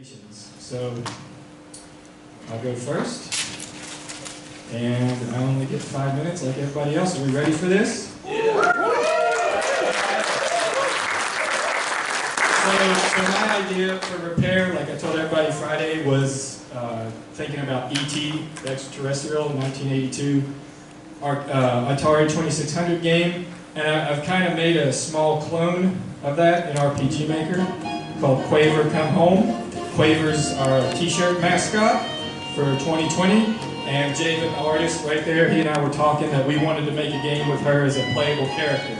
So I'll go first, and I only get 5 minutes like everybody else. Are we ready for this? Yeah. So my idea for repair, like I told everybody Friday, was thinking about E.T., the extraterrestrial, 1982 Atari 2600 game, and I've kind of made a small clone of that in RPG Maker called Quaver Come Home. Quavers are a t-shirt mascot for 2020, and Javen, the artist right there, he and I were talking that we wanted to make a game with her as a playable character.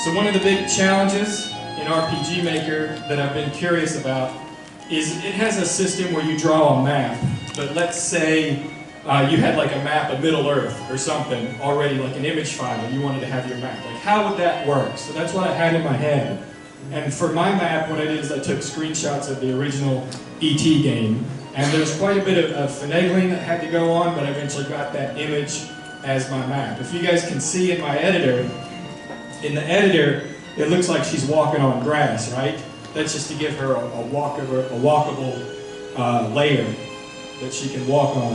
So one of the big challenges in RPG Maker that I've been curious about is it has a system where you draw a map, but let's say you had like a map of Middle Earth or something already, like an image file, and you wanted to have your map. Like, how would that work? So that's what I had in my head. And for my map, what I did is I took screenshots of the original E.T. game, and there's quite a bit of finagling that had to go on, but I eventually got that image as my map. If you guys can see in my editor, it looks like she's walking on grass, right? That's just to give her a walkable layer that she can walk on.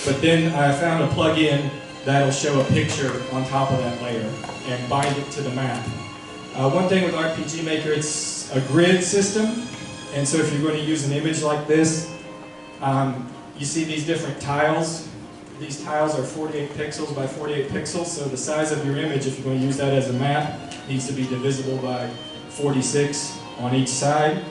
But then I found a plug-in that'll show a picture on top of that layer and bind it to the map. One thing with RPG Maker, it's a grid system, and so if you're going to use an image like this, you see these different tiles. These tiles are 48 pixels by 48 pixels, so the size of your image, if you're going to use that as a map, needs to be divisible by 46 on each side.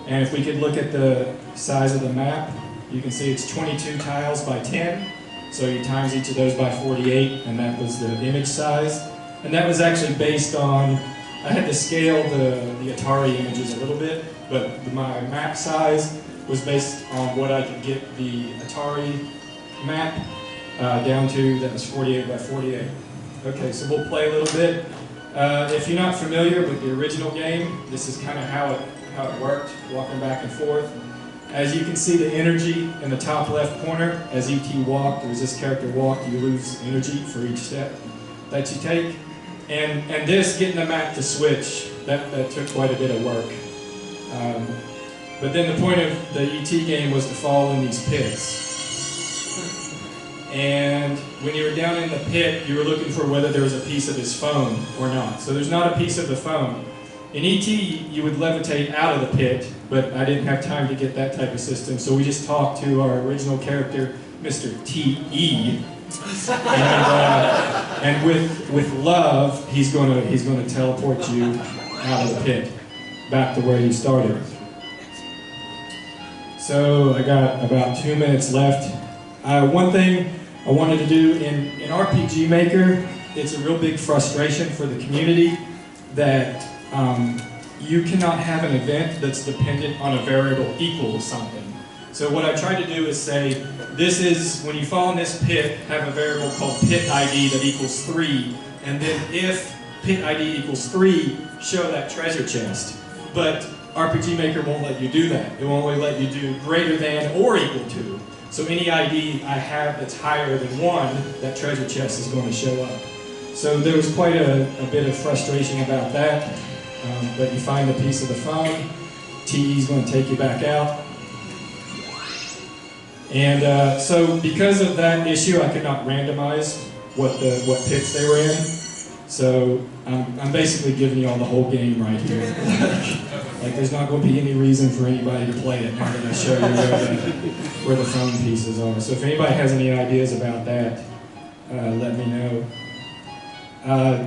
And if we could look at the size of the map, you can see it's 22 tiles by 10, so you times each of those by 48, and that was the image size. And that was actually based on, I had to scale the Atari images a little bit, but my map size was based on what I could get the Atari map down to. That was 48 by 48. Okay, so we'll play a little bit. If you're not familiar with the original game, this is kind of how it worked, walking back and forth. As you can see, the energy in the top left corner, as E.T. walked, or as this character walked, you lose energy for each step that you take. And this, getting the map to switch, that took quite a bit of work. But then the point of the E.T. game was to fall in these pits. And when you were down in the pit, you were looking for whether there was a piece of his phone or not. So there's not a piece of the phone. In E.T., you would levitate out of the pit, but I didn't have time to get that type of system, so we just talked to our original character, Mr. T.E., and with love, he's going to teleport you out of the pit, back to where you started. So I got about 2 minutes left. One thing I wanted to do in RPG Maker, it's a real big frustration for the community that you cannot have an event that's dependent on a variable equals something. So what I tried to do is say, this is, when you fall in this pit, have a variable called pit ID that equals 3, and then if pit ID equals 3, show that treasure chest. But RPG Maker won't let you do that. It won't only let you do greater than or equal to. So any ID I have that's higher than 1, that treasure chest is going to show up. So there was quite a bit of frustration about that. But you find a piece of the phone, TE's going to take you back out. And so because of that issue, I could not randomize what pits they were in. So I'm basically giving you all the whole game right here. Like there's not going to be any reason for anybody to play it now that I show you where the phone pieces are. So if anybody has any ideas about that, let me know.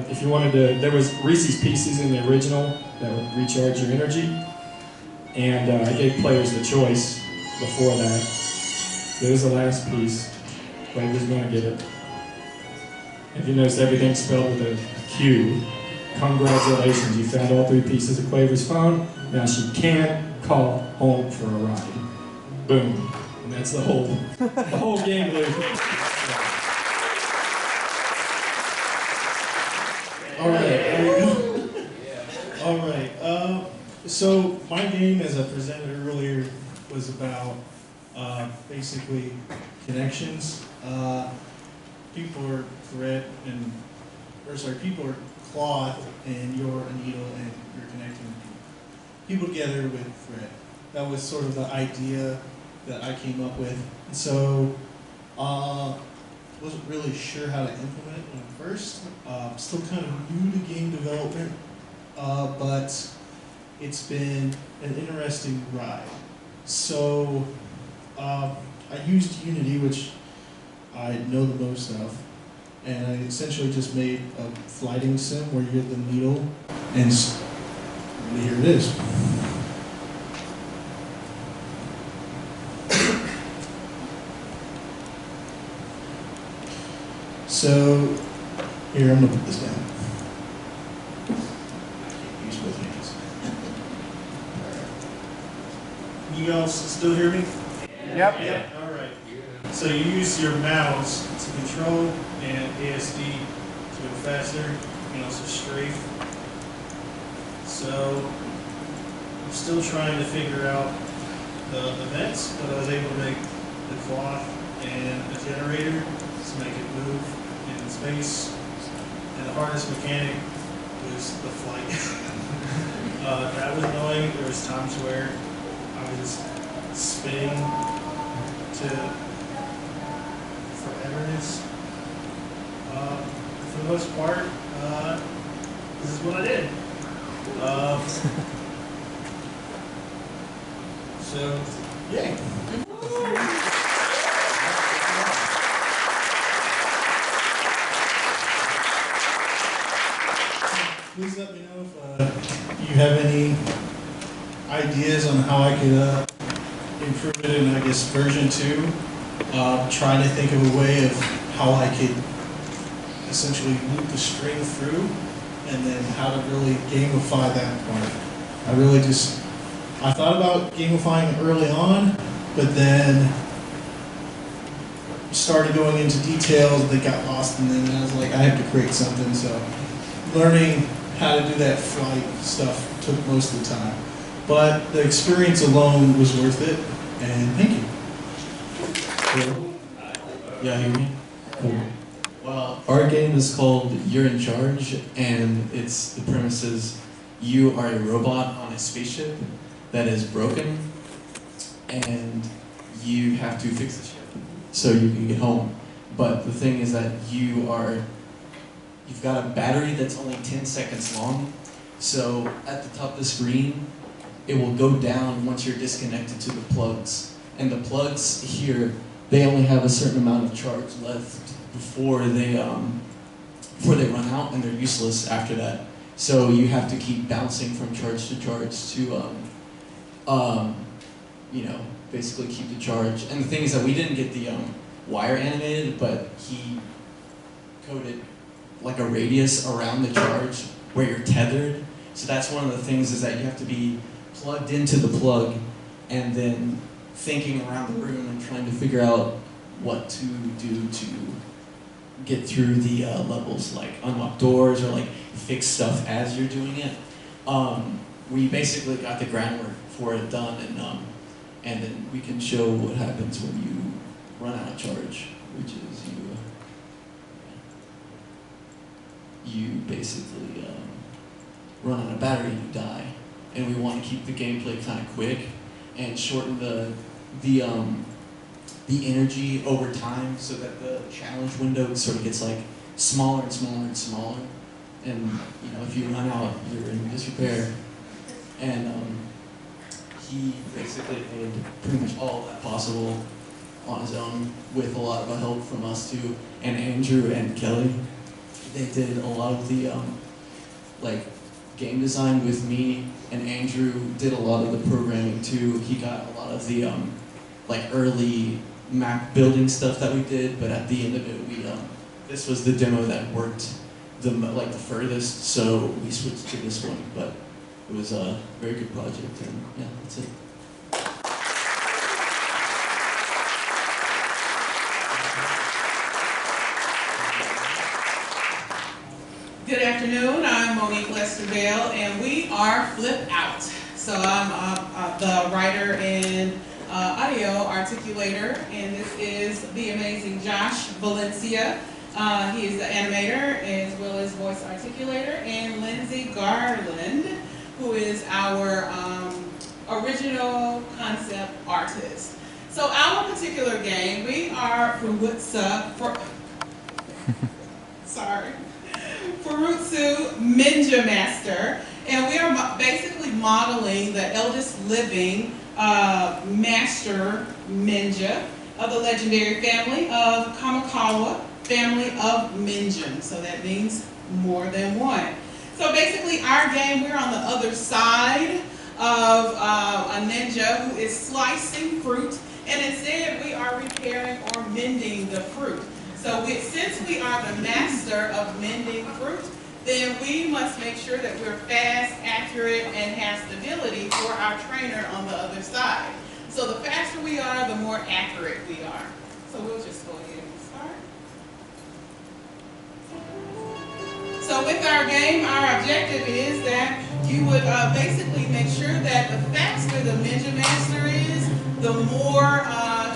If you wanted to, there was Reese's Pieces in the original that would recharge your energy, and I gave players the choice before that. There's the last piece. Quaver's going to get it. If you notice, everything's spelled with a Q. Congratulations, you found all 3 pieces of Quaver's phone. Now she can call home for a ride. Boom. And that's the whole game loop. All right. So my game, as I presented earlier, was about basically connections. People are people are cloth, and you're a needle, and you're connecting people together with thread. that was sort of the idea that I came up with. And so, wasn't really sure how to implement it at first. Still kind of new to game development, but it's been an interesting ride. So, I used Unity, which I know the most of, and I essentially just made a flighting sim where you get the needle, and here it is. So, here, I'm gonna put this down. Use both hands. You guys still hear me? Yep. Yeah, all right. So you use your mouse to control and ASD to go faster, and also strafe. So I'm still trying to figure out the events, but I was able to make the cloth and a generator to make it move in space. And the hardest mechanic was the flight. That was annoying. There was times where I was just spinning to foreverness. For the most part, this is what I did. So, yay. Please let me know if you have any ideas on how I could improve it in, I guess, version 2. Trying to think of a way of how I could essentially loop the string through, and then how to really gamify that part. I thought about gamifying it early on, but then started going into details that got lost, and then I was like, I have to create something. So learning how to do that flight stuff took most of the time. But the experience alone was worth it, and thank you. Cool. Yeah, hear me? Cool. Well, our game is called You're in Charge, and the premise is you are a robot on a spaceship that is broken, and you have to fix the ship so you can get home. But the thing is that you've got a battery that's only 10 seconds long, so at the top of the screen, it will go down once you're disconnected to the plugs. And the plugs here, they only have a certain amount of charge left before they run out, and they're useless after that. So you have to keep bouncing from charge to charge to, basically keep the charge. And the thing is that we didn't get the wire animated, but he coded like a radius around the charge where you're tethered. So that's one of the things, is that you have to be plugged into the plug and then thinking around the room and trying to figure out what to do to get through the levels, like unlock doors or like fix stuff as you're doing it. We basically got the groundwork for it done, and then we can show what happens when you run out of charge, which is you basically run out of battery and you die. And we want to keep the gameplay kind of quick and shorten the energy over time, so that the challenge window sort of gets like smaller and smaller and smaller. And if you run out, you're in disrepair. And he basically made pretty much all of that possible on his own, with a lot of help from us too, and Andrew and Kelly. They did a lot of the game design with me, and Andrew did a lot of the programming too. He got a lot of the early map building stuff that we did, but at the end of it, this was the demo that worked the furthest, so we switched to this one. But it was a very good project, and yeah, that's it. Good afternoon, I'm Monique Lester-Vale, and we are Flip Out. So I'm the writer and audio articulator, and this is the amazing Josh Valencia. He is the animator as well as voice articulator, and Lindsay Garland, who is our original concept artist. So our particular game, we are Furutsu Ninja Master, and we are basically modeling the eldest living master ninja of the legendary family of Kamikawa, family of Minjin. So that means more than one. So basically our game, we're on the other side of a ninja who is slicing fruit, and instead we are repairing or mending the fruit. So since we are the master of mending fruit, then we must make sure that we're fast, accurate, and have stability for our trainer on the other side. So the faster we are, the more accurate we are. So we'll just go ahead and start. So with our game, our objective is that you would basically make sure that the faster the Ninja Master is, the more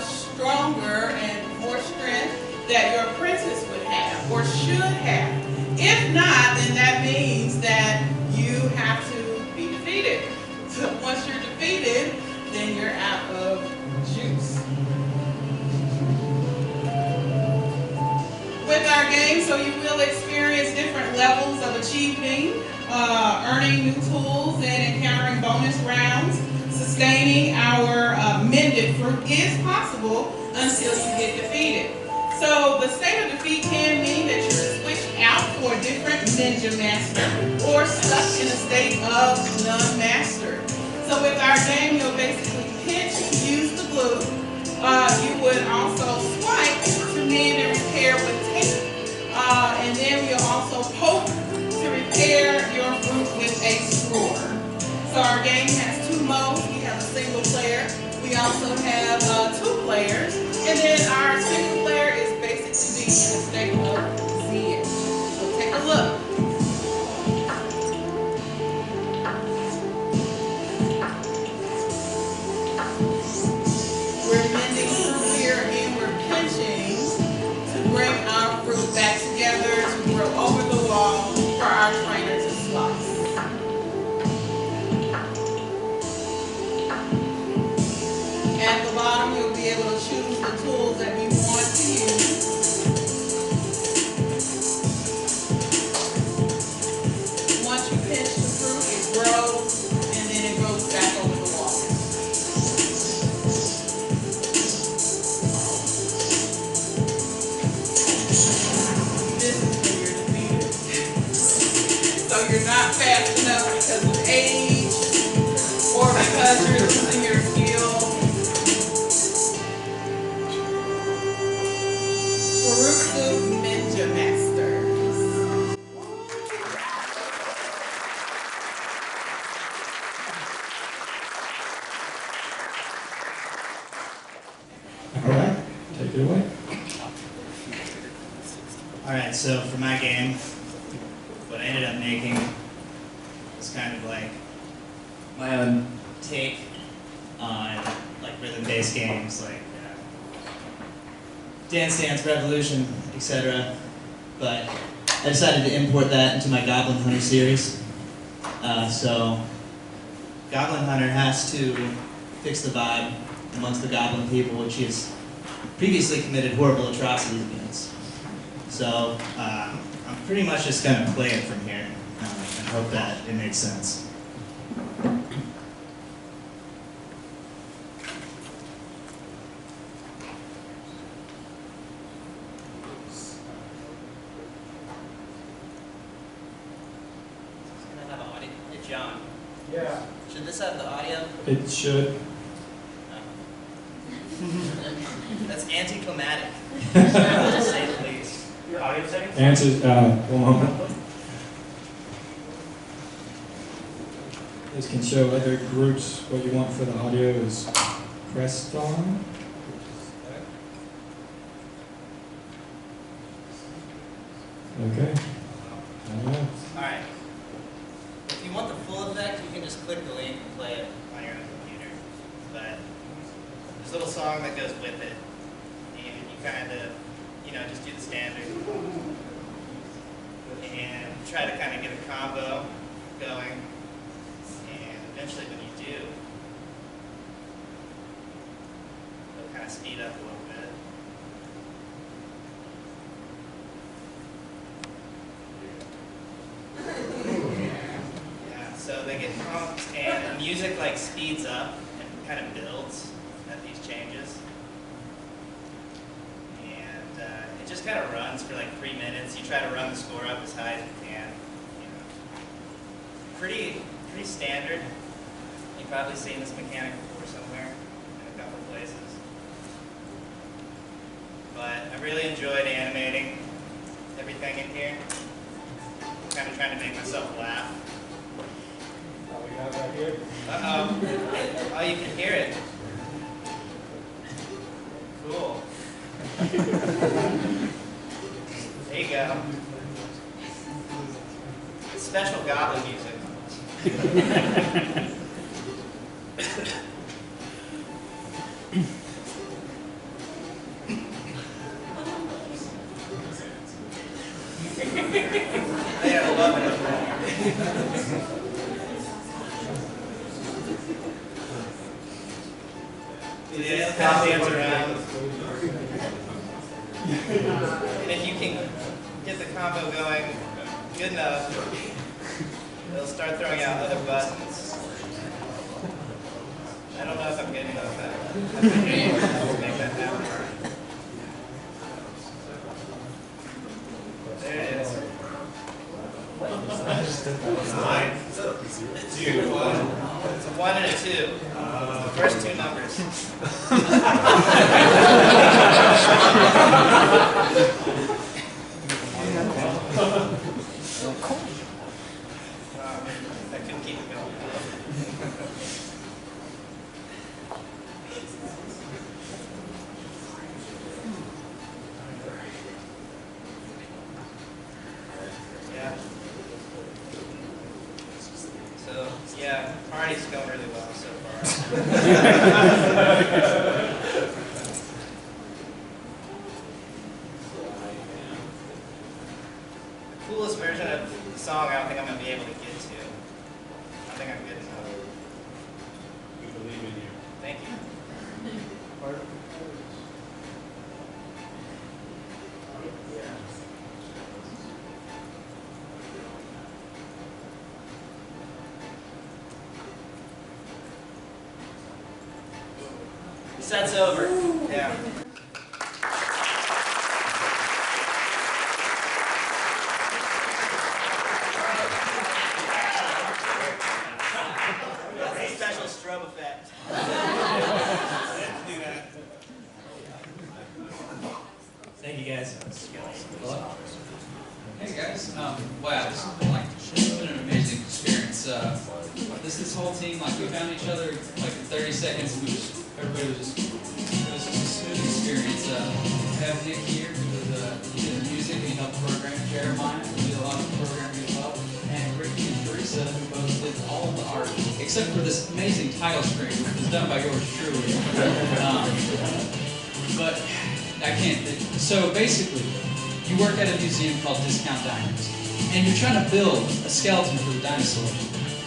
stronger and more strength that your apprentice would have or should have. If not, then that means that you have to be defeated. So once you're defeated, then you're out of juice. With our game, so you will experience different levels of achieving, earning new tools and encountering bonus rounds. Sustaining our mended fruit is possible until you get defeated. So the state of defeat can mean that you're switched out for a different ninja master or stuck in a state of non-master. So with our game, you'll basically pinch to use the glue. You would also swipe to mend and repair with tape. And then you'll also poke to repair your fruit with a score. So our game has two modes. We have a single player. We also have 2 players. And then our single player is basically being in a state of zen. So take a look. We're mending fruit here and we're pinching to bring our fruit back together to grow over the wall for our trainer to slice. At the bottom, you'll be able to choose the tools that we want to use. Once you pinch the fruit, it grows, and then it goes back over the wall. This is when you're defeated. So you're not fast enough because of age, or because you're losing your skill. Furutsu Ninja Masters. All right, take it away. Alright, so for my game, what I ended up making was kind of like my own take on like rhythm-based games like Dance Dance Revolution, etc. But I decided to import that into my Goblin Hunter series. So Goblin Hunter has to fix the vibe amongst the goblin people, which he has previously committed horrible atrocities against. So I'm pretty much just going to play it from here and hope that it makes sense. John. Yeah. Should this have the audio? It should. That's anticlimactic. To say the least. Your audio settings? Answers, one moment. This can show other groups what you want for the audio is pressed on. Okay. Alright. If you want the full effect, you can just click the link and play it on your own computer. But there's a little song that goes with it. And you kind of, just do the standard. And try to kind of get a combo going. And eventually when you do, of speed up a little bit. Yeah, so they get pumped, and the music like speeds up and kind of builds at these changes. And it just kind of runs for like 3 minutes. You try to run the score up as high as you can. You know. Pretty standard. You've probably seen this mechanic before somewhere in a couple places. But I really enjoyed animating everything in here. Kind of trying to make myself laugh. Oh, we got right here. Uh-oh. Oh, you can hear it. Cool. There you go. It's special Goblin music. Yeah, I love it. Yeah, pop dance around. And if you can get the combo going good enough, it'll start throwing out other buttons. I don't know if I'm getting enough of that. Make that happen. There it is. Nine. 2, 1. It's a 1 and a 2. The first 2 numbers. I couldn't keep it going. Yeah. So, yeah, party's going really well so far. The coolest version of the song I don't think I'm going to be able to get to. I think I'm good enough. We believe in you. Thank you. Set's over. Yeah. That's a special strobe effect. Thank you guys. Hey guys, wow, this has been an amazing experience. This whole team, we found each other in 30 seconds. Everybody was just, it was just a smooth experience. I have Nick here who did the music and he helped program. Jeremiah who did a lot of programming as well, and Ricky and Teresa who both did all of the art, except for this amazing title screen which was done by yours truly. But I can't. So basically, you work at a museum called Discount Dinos, and you're trying to build a skeleton for the dinosaur.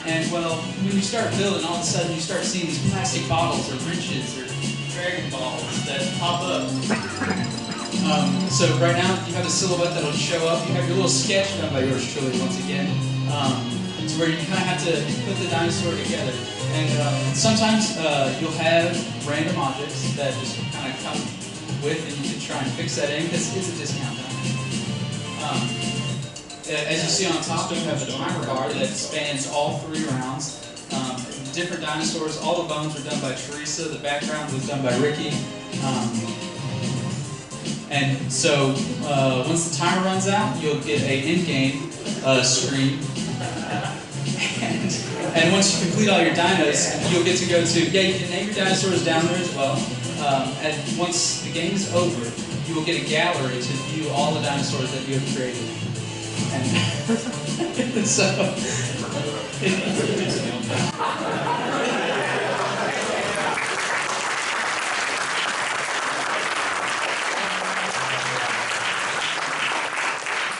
And well, when you start building, all of a sudden you start seeing these plastic bottles or wrenches or Dragon Balls that pop up. So right now you have a silhouette that'll show up. You have your little sketch done by yours truly once again. It's where you kind of have to put the dinosaur together. And sometimes you'll have random objects that just kind of come with, and you can try and fix that in because it's a discount dino. As you see on top, you have a timer bar that spans all 3 rounds. Different dinosaurs, all the bones were done by Teresa, the background was done by Ricky. And so once the timer runs out, you'll get an in-game screen. And once you complete all your dinos, you'll get to go to, you can name your dinosaurs down there as well. And once the game is over, you will get a gallery to view all the dinosaurs that you have created. And so,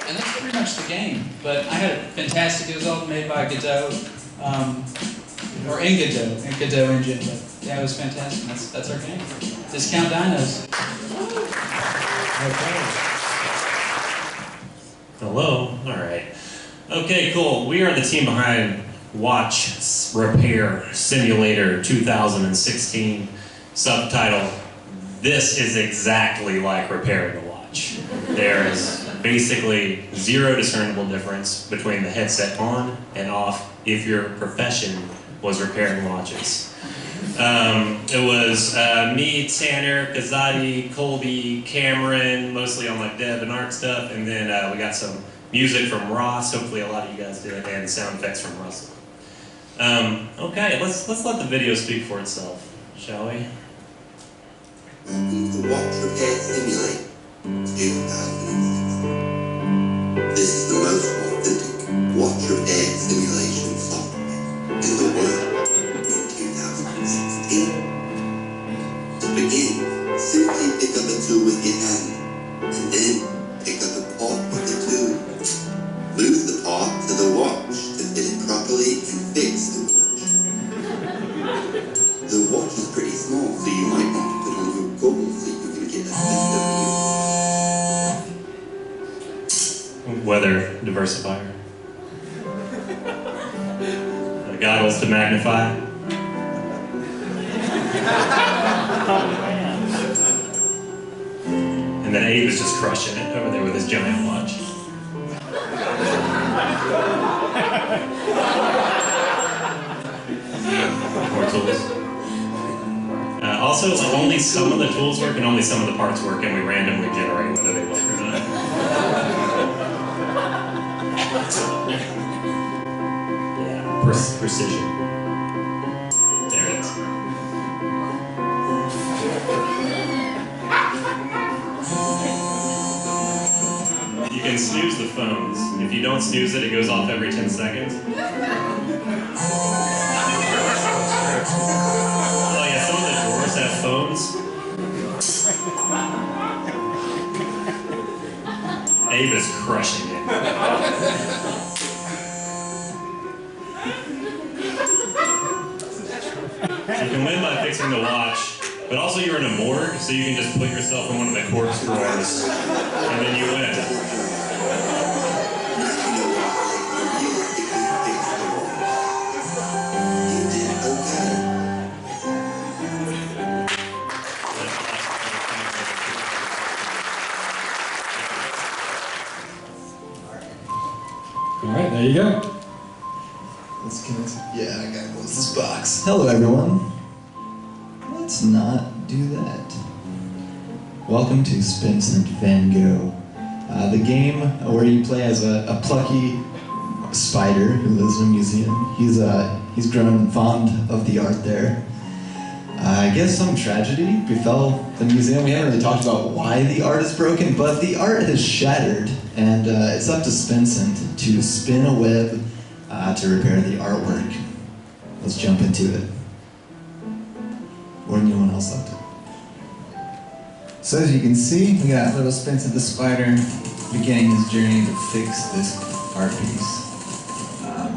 and that's pretty much the game. But I had a fantastic, it was all made by Godot. or Engadot engine. But yeah, it was fantastic. That's our game. Discount Dinos. Okay. Hello. All right. Okay, cool. We are the team behind Watch Repair Simulator 2016. Subtitle: This is exactly like repairing a watch. There is basically zero discernible difference between the headset on and off if your profession was repairing watches. It was me, Tanner, Kazadi, Colby, Cameron, mostly on like dev and art stuff, and then we got some music from Ross, hopefully a lot of you guys did, and sound effects from Russell. Okay, let's let the video speak for itself, shall we? Welcome to Watch Repair Simulator 2016. This is the most authentic watch repair simulation software in the world in 2016. To begin, simply pick up a tool with your hand, and then pick up a part with the tool. Move the part to the watch to fit it properly and fix the watch. The watch is pretty small, so you might want to put on your goggles so you can get a better view. Weather diversifier. The goggles to magnify. And then Abe is just crushing it over there with his giant watch. More tools. Also, only some of the tools work and only some of the parts work, and we randomly generate whether they work or not. Yeah, precision. There it is. You can snooze the phones. If you don't snooze it, it goes off every 10 seconds. Oh yeah, some of the doors have phones. Abe is crushing it. You can win by fixing the watch, but also you're in a morgue, so you can just put yourself in one of the corpse drawers, and then you win. All right, there you go. Let's connect. Yeah, I gotta close this box. Hello, everyone. Let's not do that. Welcome to Spincent Van Gogh, the game where you play as a plucky spider who lives in a museum. He's grown fond of the art there. I guess some tragedy befell the museum. We haven't really talked about why the art is broken, but the art has shattered, and it's up to Spincent to spin a web to repair the artwork. Let's jump into it. Or anyone else like to? So as you can see, we got little Spincent the spider beginning his journey to fix this art piece.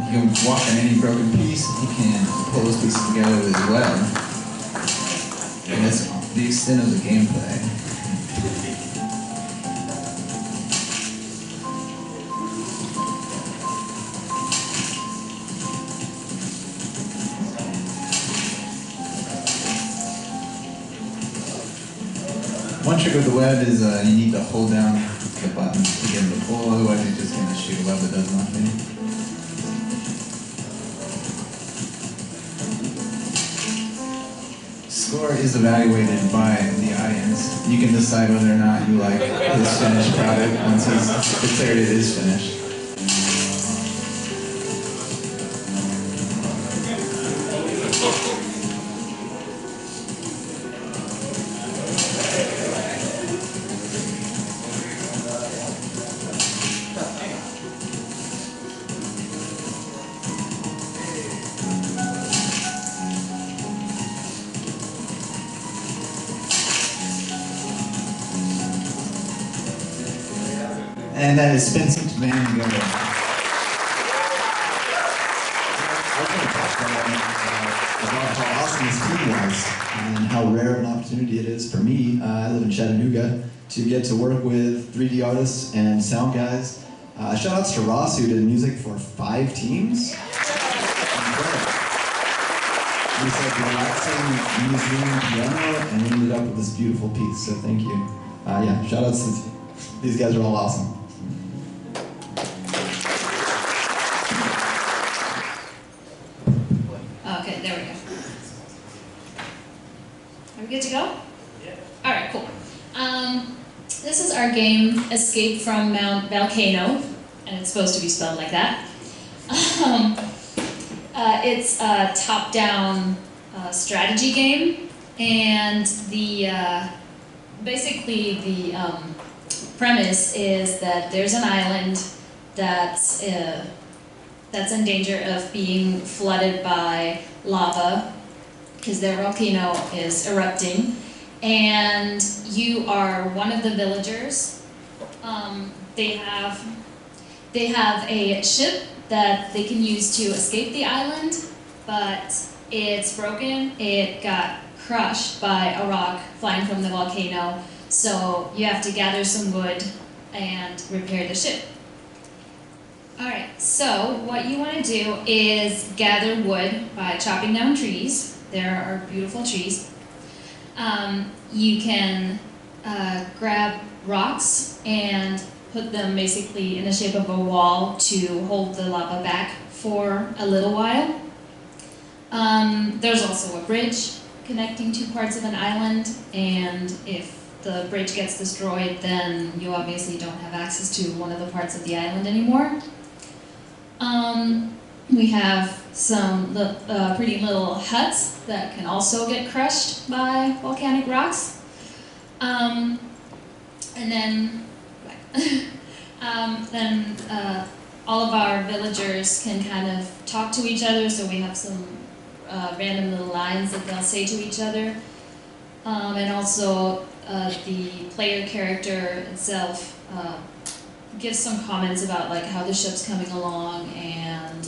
He can walk on any broken piece. He can pull those pieces together with his web. And that's the extent of the gameplay. One trick with the web is you need to hold down the button to get him to pull, otherwise you're just going to shoot a web that does nothing. Score is evaluated by the audience. You can decide whether or not you like his finished product once he's declared it is finished. And that is Spincent Van Gogh. about how awesome this team was and how rare of an opportunity it is for me. I live in Chattanooga to get to work with 3D artists and sound guys. Shout outs to Ross, who did music for 5 teams. Incredible. He said relaxing museum piano and ended up with this beautiful piece, so thank you. Yeah, shout outs to these guys are all awesome. Okay, there we go. Are we good to go? Yeah. Alright, cool. This is our game, Escape from Mount Valkano, and it's supposed to be spelled like that. It's a top-down strategy game, and basically the premise is that there's an island that's in danger of being flooded by lava because their volcano is erupting, and you are one of the villagers. They have a ship that they can use to escape the island, but it's broken. It got crushed by a rock flying from the volcano, so you have to gather some wood and repair the ship. Alright, so what you want to do is gather wood by chopping down trees. There are beautiful trees. You can grab rocks and put them basically in the shape of a wall to hold the lava back for a little while. There's also a bridge connecting 2 parts of an island, and if the bridge gets destroyed, then you obviously don't have access to one of the parts of the island anymore. We have some pretty little huts that can also get crushed by volcanic rocks. And then all of our villagers can kind of talk to each other, so we have some random little lines that they'll say to each other. And also the player character itself gives some comments about like how the ship's coming along and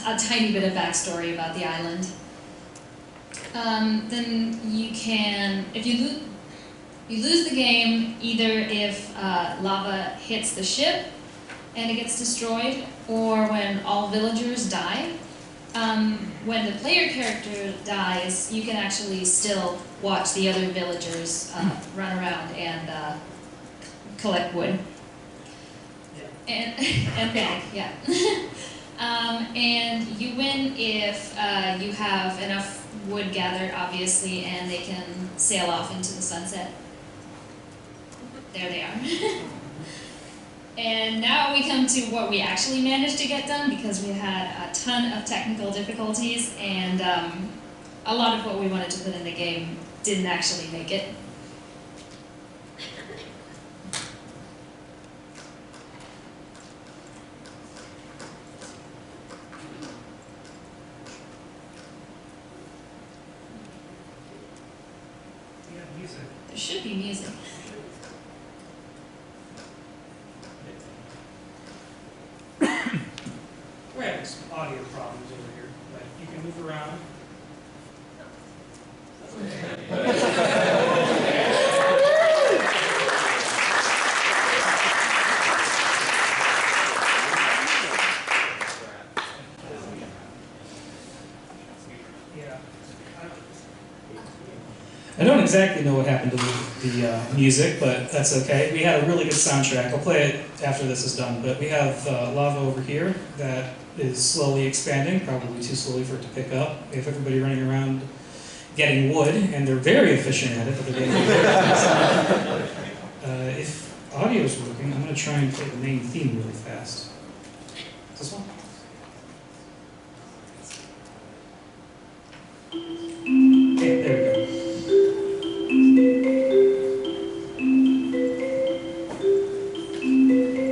a tiny bit of backstory about the island. Then you can, if you lose the game either if lava hits the ship and it gets destroyed, or when all villagers die. When the player character dies, you can actually still watch the other villagers run around and collect wood. And bag, yeah. And you win if you have enough wood gathered, obviously, and they can sail off into the sunset. There they are. And now we come to what we actually managed to get done, because we had a ton of technical difficulties, and a lot of what we wanted to put in the game didn't actually make it. There should be music. We're having some audio problems over here, but you can move around. I don't exactly know what happened to the music, but that's okay. We had a really good soundtrack. I'll play it after this is done, but we have lava over here that is slowly expanding, probably too slowly for it to pick up. We have everybody running around getting wood, and they're very efficient at it, but they're getting wood. If audio is working, I'm going to try and play the main theme really fast. This one? Okay, there we go.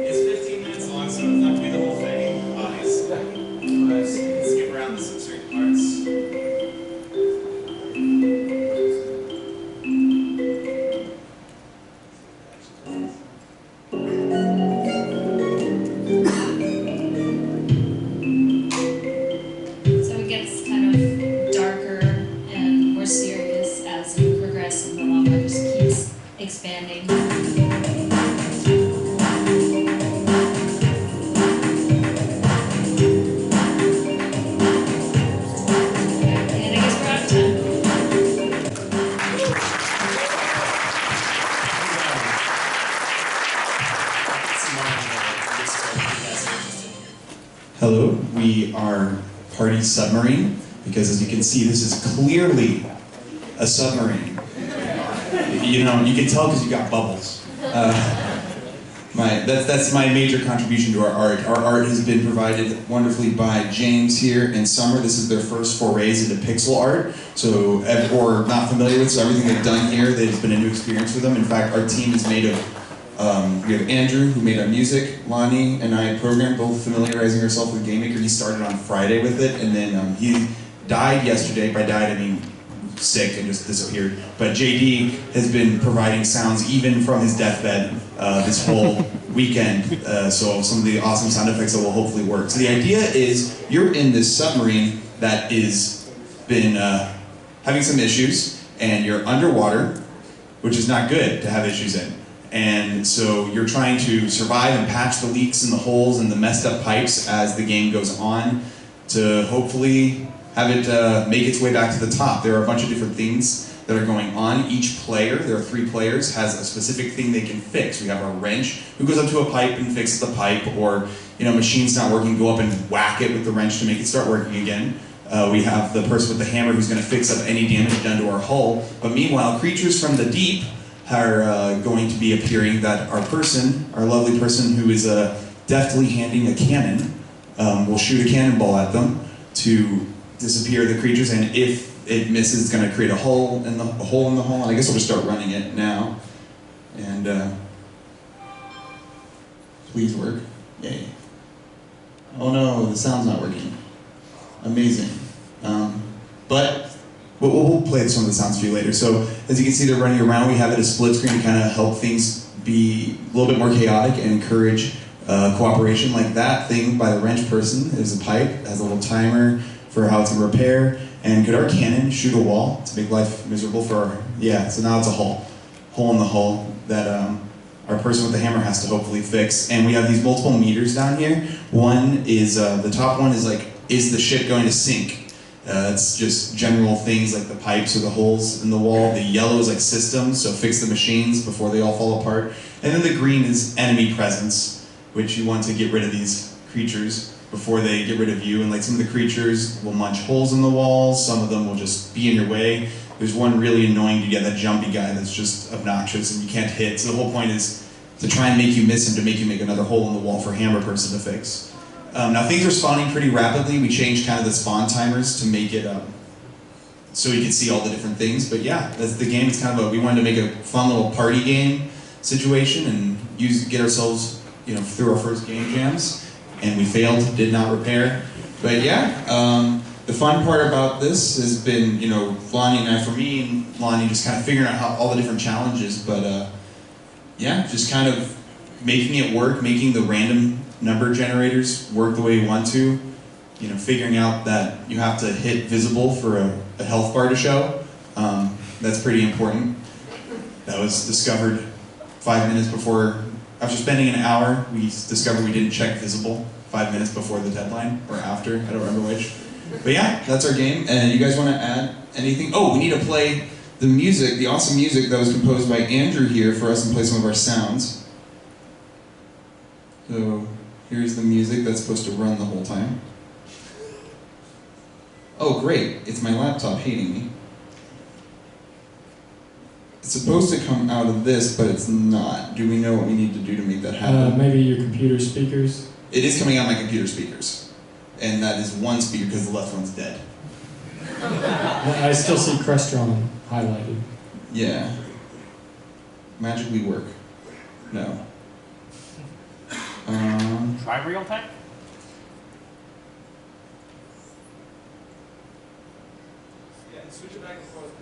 It's 15 minutes long, so it's not going to be the whole thing, obviously. But you can skip around to some certain parts. it gets kind of darker and more serious as you progress, and the lava just keeps expanding. Hello, we are Party Submarine, because as you can see, this is clearly a submarine. You know, you can tell because you got bubbles. That's my major contribution to our art. Our art has been provided wonderfully by James here and Summer. This is their first forays into pixel art, so or not familiar with, so everything they've done here, it's been a new experience for them. In fact, our team is made of we have Andrew, who made our music. Lonnie and I programmed, both familiarizing ourselves with GameMaker. He started on Friday with it, and then he died yesterday. By died, I mean sick and just disappeared. But JD has been providing sounds even from his deathbed this whole weekend. So some of the awesome sound effects that will hopefully work. So the idea is you're in this submarine that is been having some issues, and you're underwater, which is not good to have issues in. And so you're trying to survive and patch the leaks and the holes and the messed up pipes as the game goes on to hopefully have it make its way back to the top. There are a bunch of different things that are going on. Each player, there are 3 players, has a specific thing they can fix. We have our wrench, who goes up to a pipe and fixes the pipe, or machine's not working, go up and whack it with the wrench to make it start working again. We have the person with the hammer who's going to fix up any damage done to our hull. But meanwhile, creatures from the deep are going to be appearing that our lovely person who is deftly handing a cannon, will shoot a cannonball at them to disappear the creatures, and if it misses, it's going to create a hole in the hull, and I guess I'll just start running it now. And please work. Yay. Oh no, the sound's not working. Amazing. But we'll play some of the sounds for you later. So as you can see, they're running around. We have it as split screen to kind of help things be a little bit more chaotic and encourage cooperation. Like that thing by the wrench person is a pipe, it has a little timer for how it's in repair. And could our cannon shoot a wall to make life miserable for our, yeah, so now it's a hole in the hull that our person with the hammer has to hopefully fix. And we have these multiple meters down here. One is, the top one is like, is the ship going to sink? It's just general things like the pipes or the holes in the wall. The yellow is like systems, so fix the machines before they all fall apart. And then the green is enemy presence, which you want to get rid of these creatures before they get rid of you. And like some of the creatures will munch holes in the walls, some of them will just be in your way. There's one really annoying, you get that jumpy guy that's just obnoxious and you can't hit. So the whole point is to try and make you miss him, to make you make another hole in the wall for hammer person to fix. Now things are spawning pretty rapidly. We changed kind of the spawn timers to make it so you can see all the different things. But yeah, that's the game. It's kind of we wanted to make a fun little party game situation and get ourselves through our first game jams. And we failed, did not repair. But yeah, the fun part about this has been Lonnie and I, for me and Lonnie, just kind of figuring out all the different challenges. But yeah, just kind of making it work, making the random number generators work the way you want to, figuring out that you have to hit visible for a health bar to show. That's pretty important. That was discovered 5 minutes before, after spending an hour, we discovered we didn't check visible 5 minutes before the deadline, or after, I don't remember which. But yeah, that's our game. And you guys want to add anything? Oh, we need to play the music, the awesome music that was composed by Andrew here for us and play some of our sounds. So here's the music that's supposed to run the whole time. Oh great, it's my laptop hating me. It's supposed to come out of this, but it's not. Do we know what we need to do to make that happen? Maybe your computer speakers? It is coming out of my computer speakers. And that is one speaker because the left one's dead. I still see Crestron highlighted. Yeah. Magically work. No. Try real time? Yeah, switch it back and forth.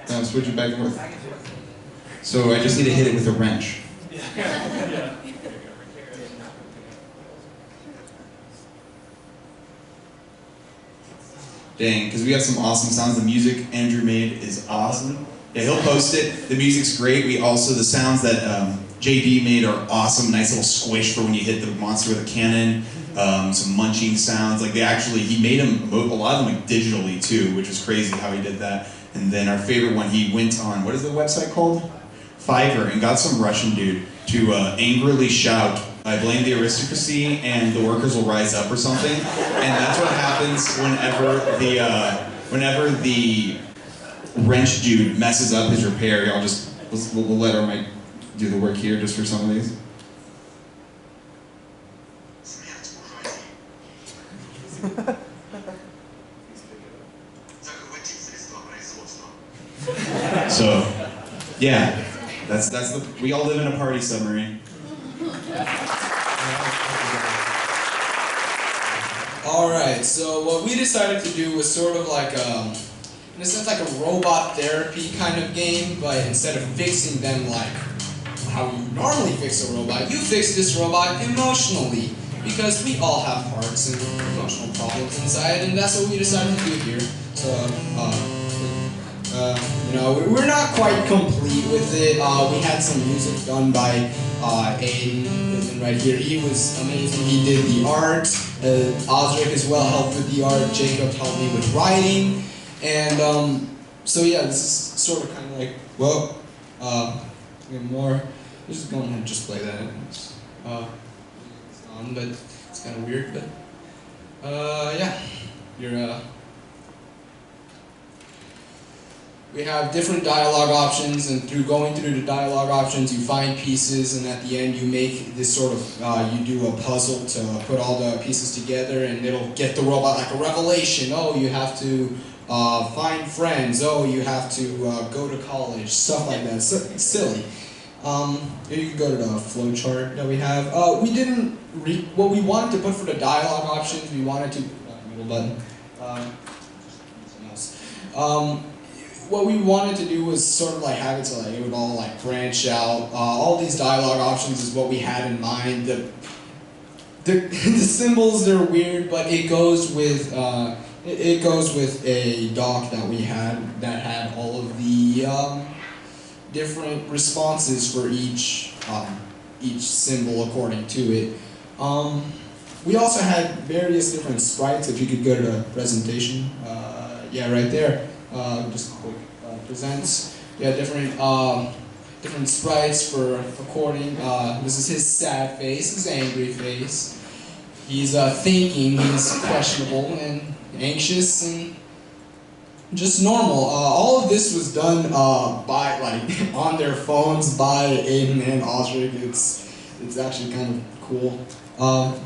No, switch it back and forth. So I just need to hit it with a wrench. Yeah. Dang, because we have some awesome sounds. The music Andrew made is awesome. Yeah, he'll post it. The music's great. We also, the sounds that JD made are awesome. Nice little squish for when you hit the monster with a cannon. Some munching sounds. Like he made them, a lot of them like digitally too, which is crazy how he did that. And then our favorite one, he went on, what is the website called? Fiverr, and got some Russian dude to angrily shout, "I blame the aristocracy and the workers will rise up," or something. And that's what happens whenever the wrench dude messes up his repair. We'll let our mic do the work here just for some of these. So, yeah, we all live in a party submarine. Alright, so what we decided to do was sort of like, in a sense, like a robot therapy kind of game, but instead of fixing them like how you normally fix a robot, you fix this robot emotionally, because we all have hearts and emotional problems inside, and that's what we decided to do here. So, we're not quite complete with it. We had some music done by Aiden right here. He was amazing. He did the art. Osric as well helped with the art. Jacob helped me with writing. And so yeah, this is sort of kind of like, well, more. Let's just go ahead and just play that. It's on, but it's kind of weird. But yeah, we have different dialogue options, and through going through the dialogue options, you find pieces, and at the end you make this sort of, you do a puzzle to put all the pieces together, and it'll get the robot like a revelation. Oh, you have to find friends. Oh, you have to go to college. Stuff like that. So, it's silly. You can go to the flow chart that we have. We didn't, what we wanted to put for the dialogue options, we wanted to, middle button, what we wanted to do was sort of like have it so like it would all like branch out. All these dialogue options is what we had in mind. The symbols, they're weird, but it goes with a doc that we had that had all of the different responses for each symbol according to it. We also had various different sprites. If you could go to the presentation, yeah, right there. Just quick presents. Yeah, different sprites for recording. This is his sad face, his angry face. He's thinking, he's questionable and anxious and just normal. All of this was done by like on their phones by Aiden and Osric. It's actually kind of cool.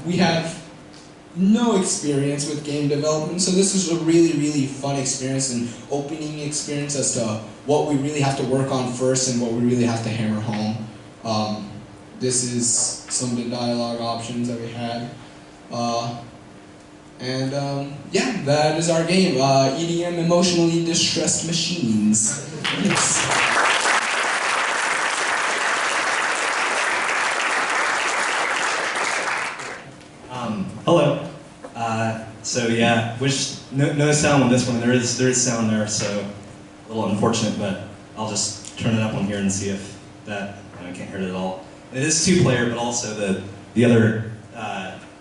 We have no experience with game development, so this is a really, really fun experience and opening experience as to what we really have to work on first and what we really have to hammer home. This is some of the dialogue options that we had. Yeah, that is our game, EDM Emotionally Distressed Machines. Hello. So yeah, no sound on this one. There is sound there, so a little unfortunate, but I'll just turn it up on here and see if that, I can't hear it at all. It is 2-player, but also the other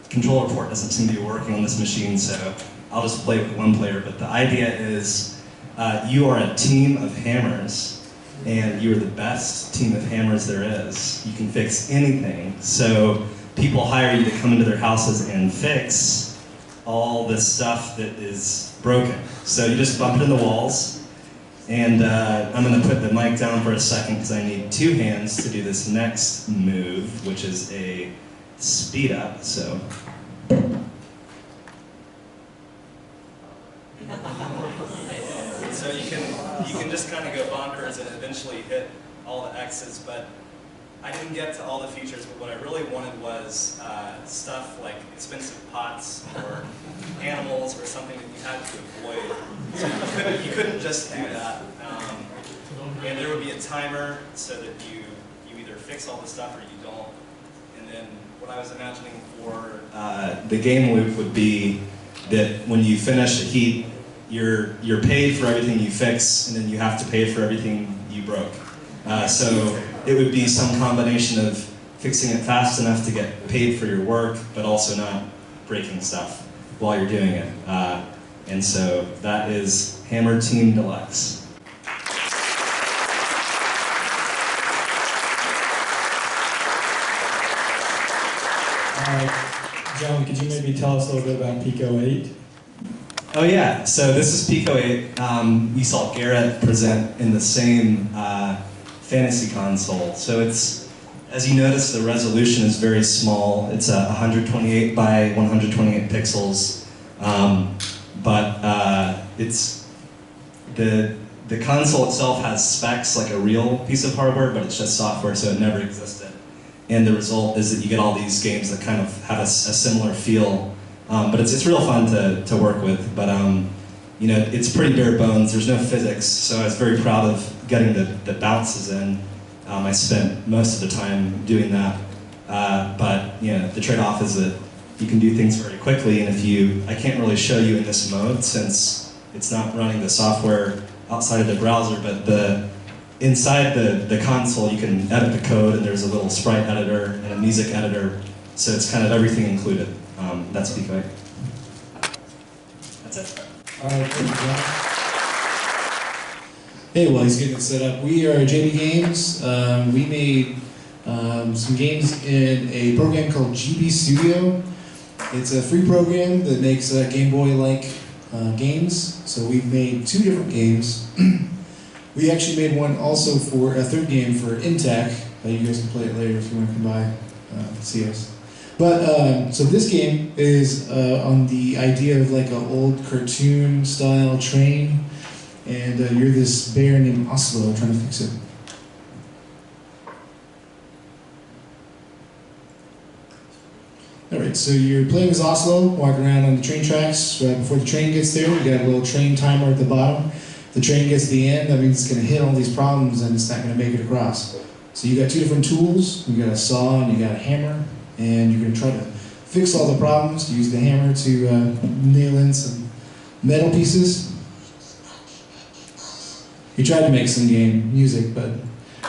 controller port doesn't seem to be working on this machine, so I'll just play with 1 player. But the idea is you are a team of hammers, and you are the best team of hammers there is. You can fix anything. So people hire you to come into their houses and fix all the stuff that is broken. So you just bump it in the walls, and I'm going to put the mic down for a second because I need 2 hands to do this next move, which is a speed up. So. So you can just kind of go bonkers and eventually hit all the X's, but I didn't get to all the features, but what I really wanted was stuff like expensive pots or animals or something that you had to avoid. So you couldn't just do that. And there would be a timer so that you either fix all the stuff or you don't. And then what I was imagining for the game loop would be that when you finish a heat, you're paid for everything you fix, and then you have to pay for everything you broke. So it would be some combination of fixing it fast enough to get paid for your work, but also not breaking stuff while you're doing it. And so that is Hammer Team Deluxe. John, could you maybe tell us a little bit about Pico 8? Oh yeah, so this is Pico 8. We saw Garrett present in the same fantasy console. So it's, as you notice, the resolution is very small. It's 128 by 128 pixels. It's the console itself has specs like a real piece of hardware, but it's just software, so it never existed. And the result is that you get all these games that kind of have a similar feel. But it's real fun to work with. But you know, it's pretty bare bones. There's no physics, so I was very proud of getting the bounces in. I spent most of the time doing that. But you know, the trade-off is that you can do things very quickly, and I can't really show you in this mode since it's not running the software outside of the browser, but inside the console you can edit the code, and there's a little sprite editor and a music editor, so it's kind of everything included. That's Pico 8. That's it. All right, thank you, John. Hey, while he's getting it set up, we are JB Games. We made some games in a program called GB Studio. It's a free program that makes Game Boy-like games. So we've made 2 different games. We actually made one also for a 3rd game for Intac. You guys can play it later if you want to come by see us. But, so this game is on the idea of like an old cartoon style train, and you're this bear named Oslo trying to fix it. Alright, so you're playing as Oslo, walking around on the train tracks. Right before the train gets there, you got a little train timer at the bottom. If the train gets to the end, that means it's going to hit all these problems and it's not going to make it across. So you got 2 different tools. You got a saw and you got a hammer. And you're going to try to fix all the problems. Use the hammer to nail in some metal pieces. We tried to make some game music, but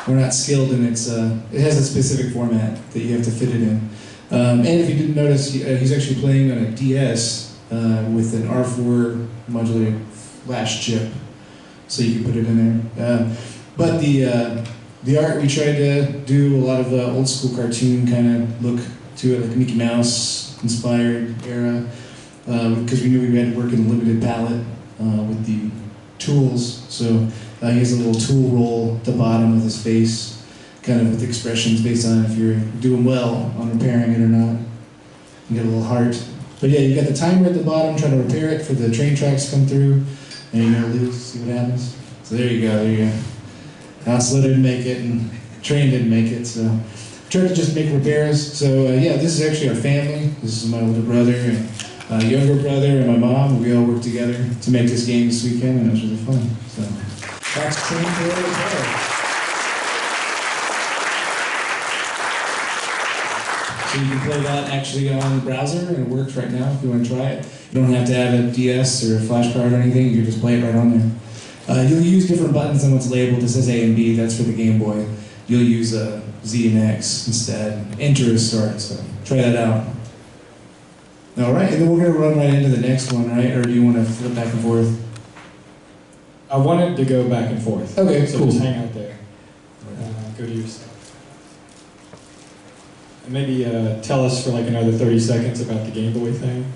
we're not skilled, and it has a specific format that you have to fit it in. And if you didn't notice, he's actually playing on a DS with an R4 modular flash chip, so you can put it in there. But the art, we tried to do a lot of old school cartoon kind of look to it, like Mickey Mouse inspired era, because we knew we had to work in a limited palette with the tools. So he has a little tool roll at the bottom of his face, kind of with expressions based on if you're doing well on repairing it or not. You get a little heart. But yeah, you got the timer at the bottom trying to repair it for the train tracks to come through, and you're gonna lose, see what happens. So there you go. Oslo didn't make it, and train didn't make it, so tried to just make repairs. So yeah, this is actually our family. This is my older brother and younger brother and my mom. We all worked together to make this game this weekend, and it was really fun. So that's Train for Repair. So you can play that actually on the browser, and it works right now if you want to try it. You don't have to have a DS or a flash card or anything. You can just play it right on there. You'll use different buttons than what's labeled. This says A and B. That's for the Game Boy. You'll use Z and X instead. Enter is start, so try that out. All right, and then we're going to run right into the next one, right? Or do you want to flip back and forth? I wanted to go back and forth. Okay, so cool. Just hang out there. Go to your stuff. And maybe tell us for like another 30 seconds about the Game Boy thing.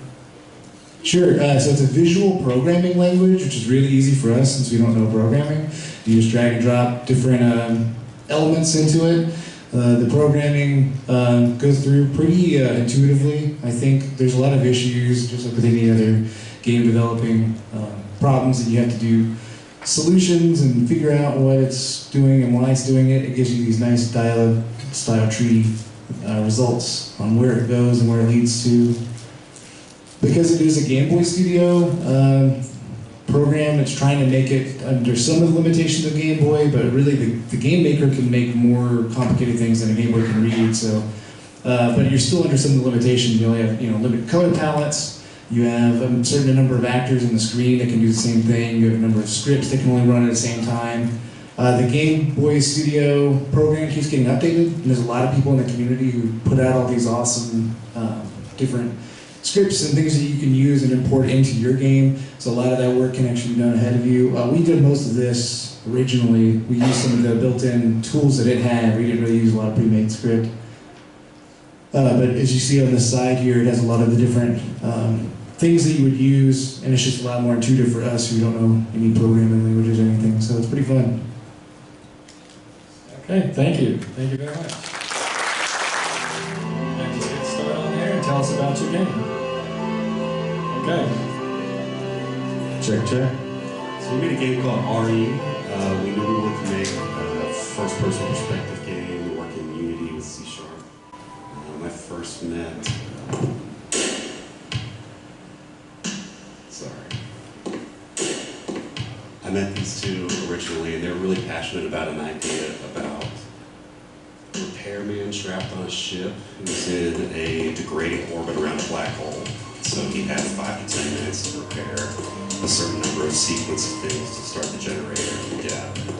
Sure, so it's a visual programming language, which is really easy for us since we don't know programming. You just drag and drop different elements into it. The programming goes through pretty intuitively. I think there's a lot of issues, just like with any other game developing problems, that you have to do solutions and figure out what it's doing and why it's doing it. It gives you these nice dialogue style tree results on where it goes and where it leads to. Because it is a Game Boy Studio program, it's trying to make it under some of the limitations of Game Boy, but really the game maker can make more complicated things than a Game Boy can read. So, but you're still under some of the limitations. You only have limited color palettes. You have a certain number of actors on the screen that can do the same thing. You have a number of scripts that can only run at the same time. The Game Boy Studio program keeps getting updated, and there's a lot of people in the community who put out all these awesome different scripts and things that you can use and import into your game. So a lot of that work can actually be done ahead of you. We did most of this originally. We used some of the built-in tools that it had. We didn't really use a lot of pre-made script. But as you see on the side here, it has a lot of the different things that you would use, and it's just a lot more intuitive for us who don't know any programming languages or anything. So it's pretty fun. Okay, thank you. Thank you very much. And just get started on there and tell us about your game. Okay. Check. So we made a game called RE. We knew we wanted to make a first-person perspective game. We work in Unity with C#. I first met... I met these two originally, and they were really passionate about an idea about a repairman strapped on a ship who's in a degrading orbit around a black hole. So he had 5 to 10 minutes to repair a certain number of sequence of things to start the generator and get out of it.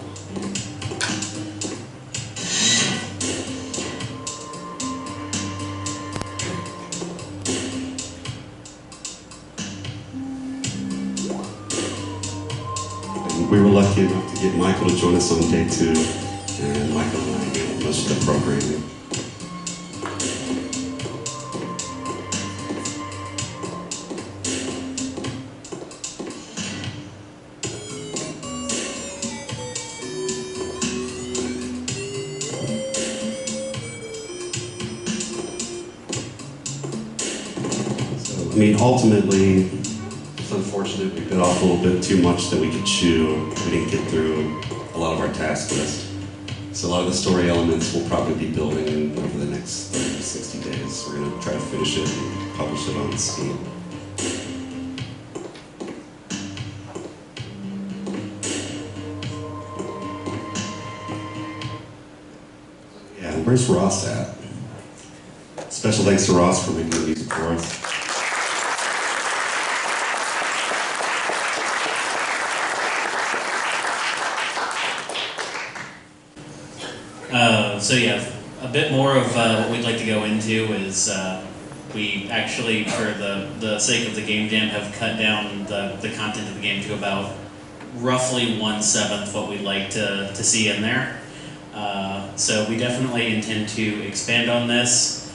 We were lucky enough to get Michael to join us on day 2, and Michael and I handled most of the programming. So, I mean, ultimately, it's unfortunate we bit off a little bit too much that we could chew. We didn't get through a lot of our task list. So a lot of the story elements we'll probably be building over the next 30 to 60 days. We're going to try to finish it and publish it on Steam. Yeah, and where's Ross at? Special thanks to Ross for making the music for us. So yeah, a bit more of what we'd like to go into is we actually, for the sake of the game jam, have cut down the content of the game to about roughly 1/7 what we'd like to see in there. So we definitely intend to expand on this.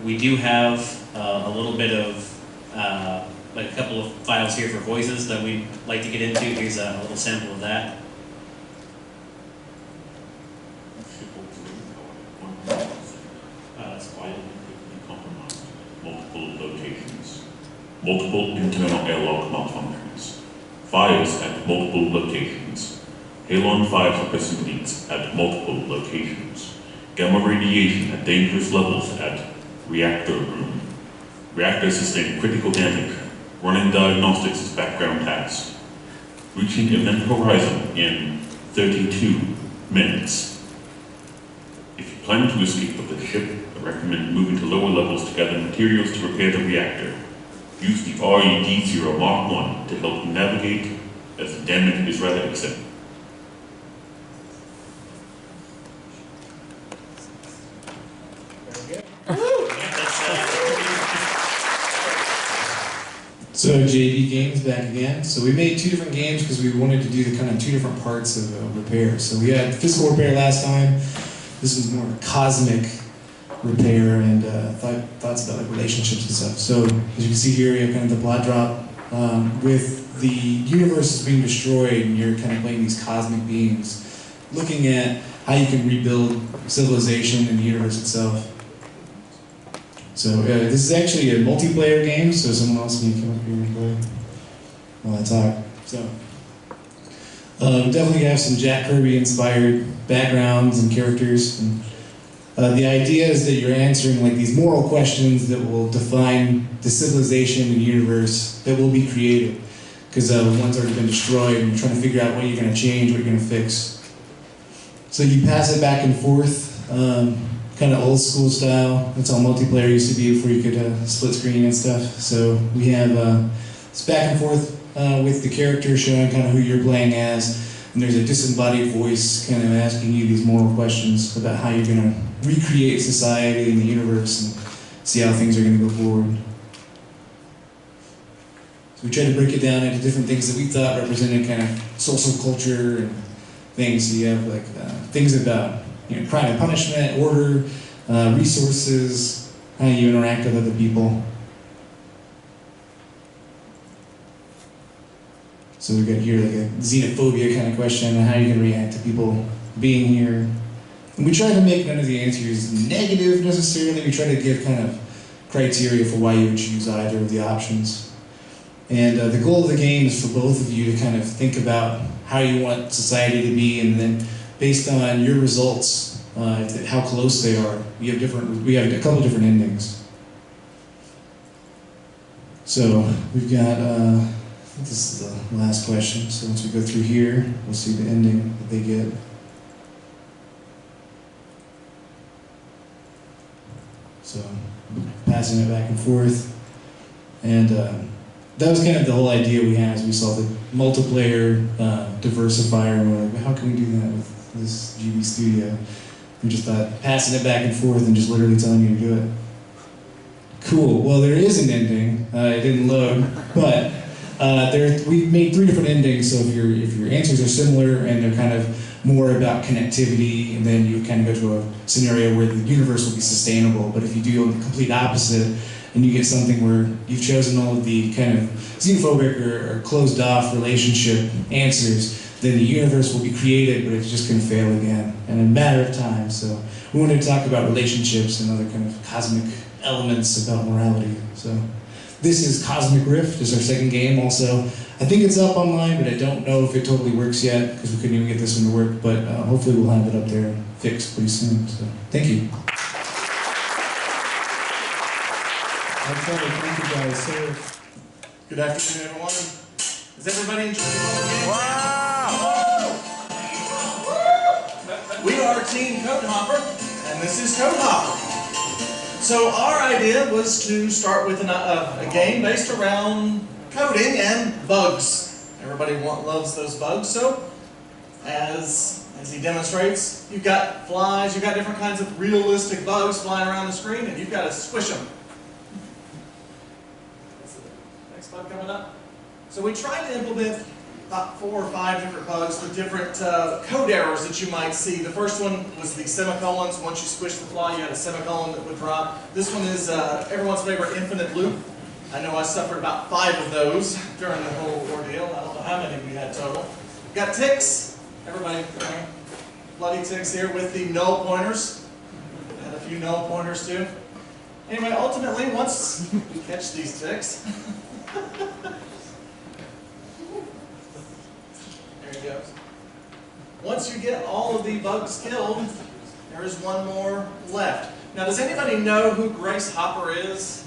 We do have a little bit of like a couple of files here for voices that we'd like to get into. Here's a little sample of that. Multiple internal airlock malfunctions. Fires at multiple locations. Halon 5 suppressing leaks at multiple locations. Gamma radiation at dangerous levels at reactor room. Reactor sustained critical damage. Running diagnostics as background task. Reaching event horizon in 32 minutes. If you plan to escape with the ship, I recommend moving to lower levels to gather materials to repair the reactor. Use the RED0 Mark 1 to help you navigate, as the damage is rather extensive. So JD Games back again. So we made 2 different games because we wanted to do the kind of 2 different parts of repair. So we had physical repair last time. This is more cosmic repair and thoughts about like relationships and stuff. So as you can see here, we have kind of the plot drop with the universe is being destroyed, and you're kind of playing these cosmic beings, looking at how you can rebuild civilization and the universe itself. So this is actually a multiplayer game, so someone else can come up here and play while I talk. So we definitely have some Jack Kirby inspired backgrounds and characters. And, the idea is that you're answering like these moral questions that will define the civilization and universe that will be created. Because one's already been destroyed, and you're trying to figure out what you're going to change, what you're going to fix. So you pass it back and forth. kind of old school style. That's how multiplayer used to be before you could split screen and stuff. So we have it's back and forth with the character showing kind of who you're playing as. And there's a disembodied voice kind of asking you these moral questions about how you're going to recreate society and the universe and see how things are going to go forward. So we try to break it down into different things that we thought represented kind of social culture and things. So you have like things about crime and punishment, order, resources, how you interact with other people. So we've got here like a xenophobia kind of question on how you can react to people being here. And we try to make none of the answers negative necessarily. We try to give kind of criteria for why you would choose either of the options. And the goal of the game is for both of you to kind of think about how you want society to be, and then based on your results, how close they are, we have a couple different endings. So we've got, I think this is the last question. So once we go through here, we'll see the ending that they get. So passing it back and forth. And that was kind of the whole idea we had as we saw the multiplayer diversifier, and we're like, how can we do that with this GB Studio? We just thought passing it back and forth and just literally telling you to do it. Cool, well there is an ending, it didn't load, but we made 3 different endings, so if your answers are similar and they're kind of more about connectivity, and then you kind of go to a scenario where the universe will be sustainable, but if you do the complete opposite, and you get something where you've chosen all of the kind of xenophobic or closed off relationship answers, then the universe will be created, but it's just going to fail again in a matter of time. So we wanted to talk about relationships and other kind of cosmic elements about morality. So this is Cosmic Rift, is our second game also. I think it's up online, but I don't know if it totally works yet, because we couldn't even get this one to work, but hopefully we'll have it up there fixed pretty soon. So thank you. Okay, thank you guys. So, good afternoon, everyone. Is everybody enjoying the game? Wow! We are Team Code Hopper, and this is Code Hopper. So our idea was to start with a game based around coding and bugs. Everybody loves those bugs, so as he demonstrates, you've got flies, you've got different kinds of realistic bugs flying around the screen, and you've got to squish them. Bug coming up. So we tried to implement about 4 or 5 different bugs with different code errors that you might see. The first one was the semicolons. Once you squish the fly, you had a semicolon that would drop. This one is everyone's favorite infinite loop. I know I suffered about 5 of those during the whole ordeal. I don't know how many we had total. Got ticks. Everybody, bloody ticks here with the null pointers. We had a few null pointers too. Anyway, ultimately, once we catch these ticks, there he goes. Once you get all of the bugs killed, there is one more left. Now, does anybody know who Grace Hopper is?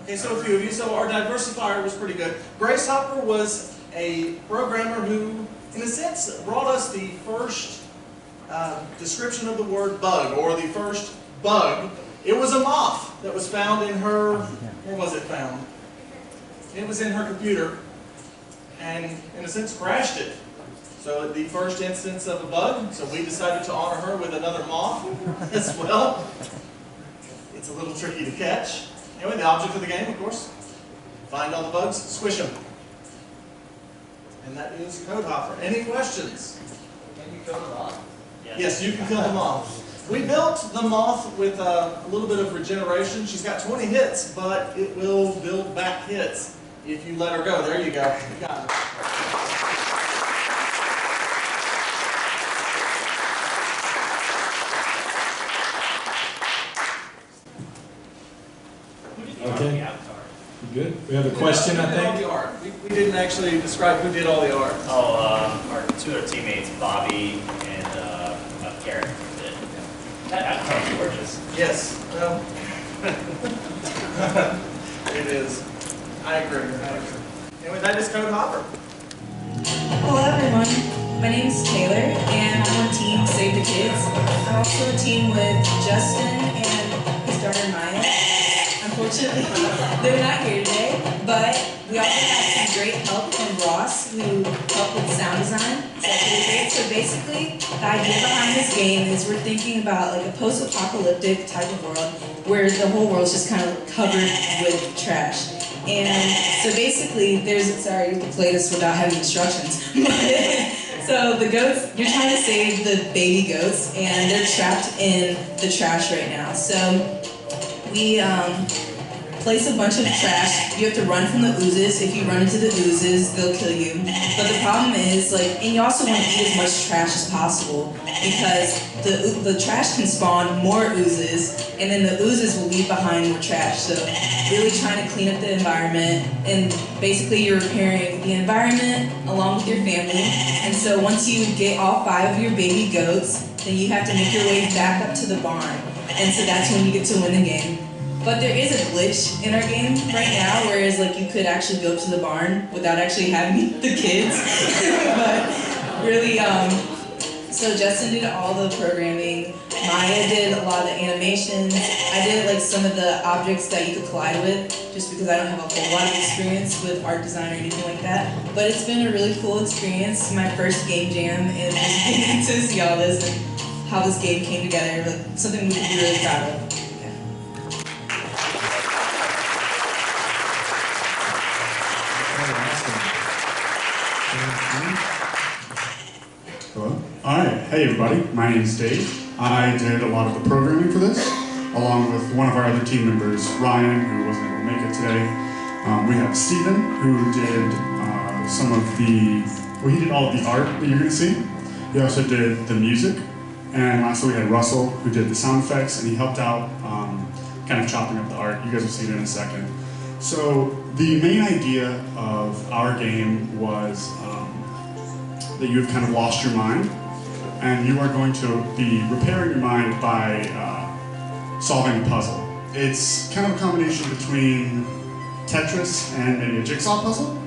Okay, so a few of you. So our diversifier was pretty good. Grace Hopper was a programmer who, in a sense, brought us the first description of the word bug, or the first bug. It was a moth that was found in her, where was it found? It was in her computer, and in a sense crashed it. So the first instance of a bug, so we decided to honor her with another moth as well. It's a little tricky to catch. Anyway, the object of the game, of course, find all the bugs, squish them. And that is Code Hopper. Any questions? Can you kill the moth? Yes, you can kill the moth. We built the moth with a little bit of regeneration. She's got 20 hits, but it will build back hits if you let her go. There you go. You got it. Okay. Good. We have a question, I think. The art. We didn't actually describe who did all the art. Oh, our 2 other teammates, Bobby and Garrett, did. That sounds gorgeous. Yes. Well, it is. I agree. Anyway, that is Code Hopper. Hello, everyone. My name is Taylor, and I'm on Team Save the Kids. I'm also a team with Justin and his daughter Maya. Unfortunately, they're not here today, but we also have some great help from Ross, who helped with sound design. So that's really great. So basically, the idea behind this game is we're thinking about like a post-apocalyptic type of world where the whole world's just kind of covered with trash. And so basically, sorry, you can play this without having instructions. So the goats, you're trying to save the baby goats, and they're trapped in the trash right now. So we place a bunch of trash. You have to run from the oozes. If you run into the oozes, they'll kill you. But the problem is, and you also want to eat as much trash as possible, because the trash can spawn more oozes, and then the oozes will leave behind more trash. So really trying to clean up the environment, and basically you're repairing the environment along with your family. And so once you get all 5 of your baby goats, then you have to make your way back up to the barn. And so that's when you get to win the game. But there is a glitch in our game right now, whereas you could actually go up to the barn without actually having the kids. But really, so Justin did all the programming. Maya did a lot of the animations. I did some of the objects that you could collide with, just because I don't have a whole lot of experience with art design or anything like that. But it's been a really cool experience. My first game jam, and just getting to see all this and how this game came together, something we could be really proud of. Hello. Alright, hey everybody, my name is Dave. I did a lot of the programming for this, along with one of our other team members, Ryan, who wasn't able to make it today. We have Steven, who did he did all of the art that you're going to see. He also did the music. And lastly, we had Russell, who did the sound effects, and he helped out kind of chopping up the art. You guys will see it in a second. So the main idea of our game was that you've kind of lost your mind, and you are going to be repairing your mind by solving a puzzle. It's kind of a combination between Tetris and maybe a jigsaw puzzle,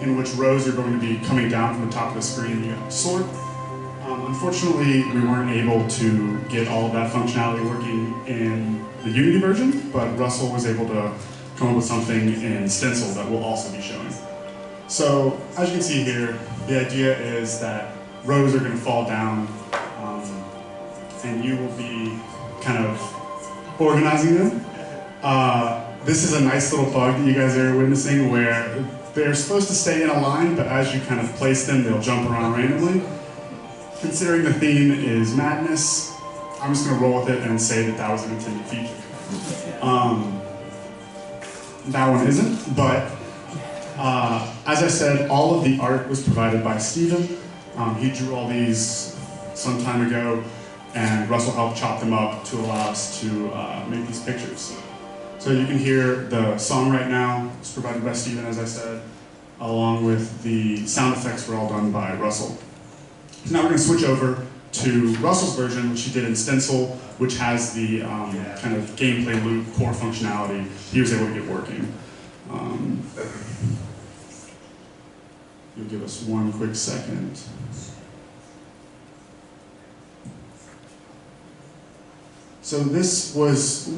in which rows are going to be coming down from the top of the screen and you have to sort. Unfortunately, we weren't able to get all of that functionality working in the Unity version, but Russell was able to come up with something in Stencil that we'll also be showing. So, as you can see here, the idea is that rows are going to fall down, and you will be kind of organizing them. This is a nice little bug that you guys are witnessing, where they're supposed to stay in a line, but as you kind of place them, they'll jump around randomly. Considering the theme is madness, I'm just going to roll with it and say that that was an intended feature. That one isn't, but as I said, all of the art was provided by Steven. He drew all these some time ago, and Russell helped chop them up to allow us to make these pictures. So you can hear the song right now. It's provided by Steven, as I said, along with the sound effects were all done by Russell. So now we're going to switch over to Russell's version, which he did in Stencil, which has the kind of gameplay loop core functionality he was able to get working. You'll give us one quick second. So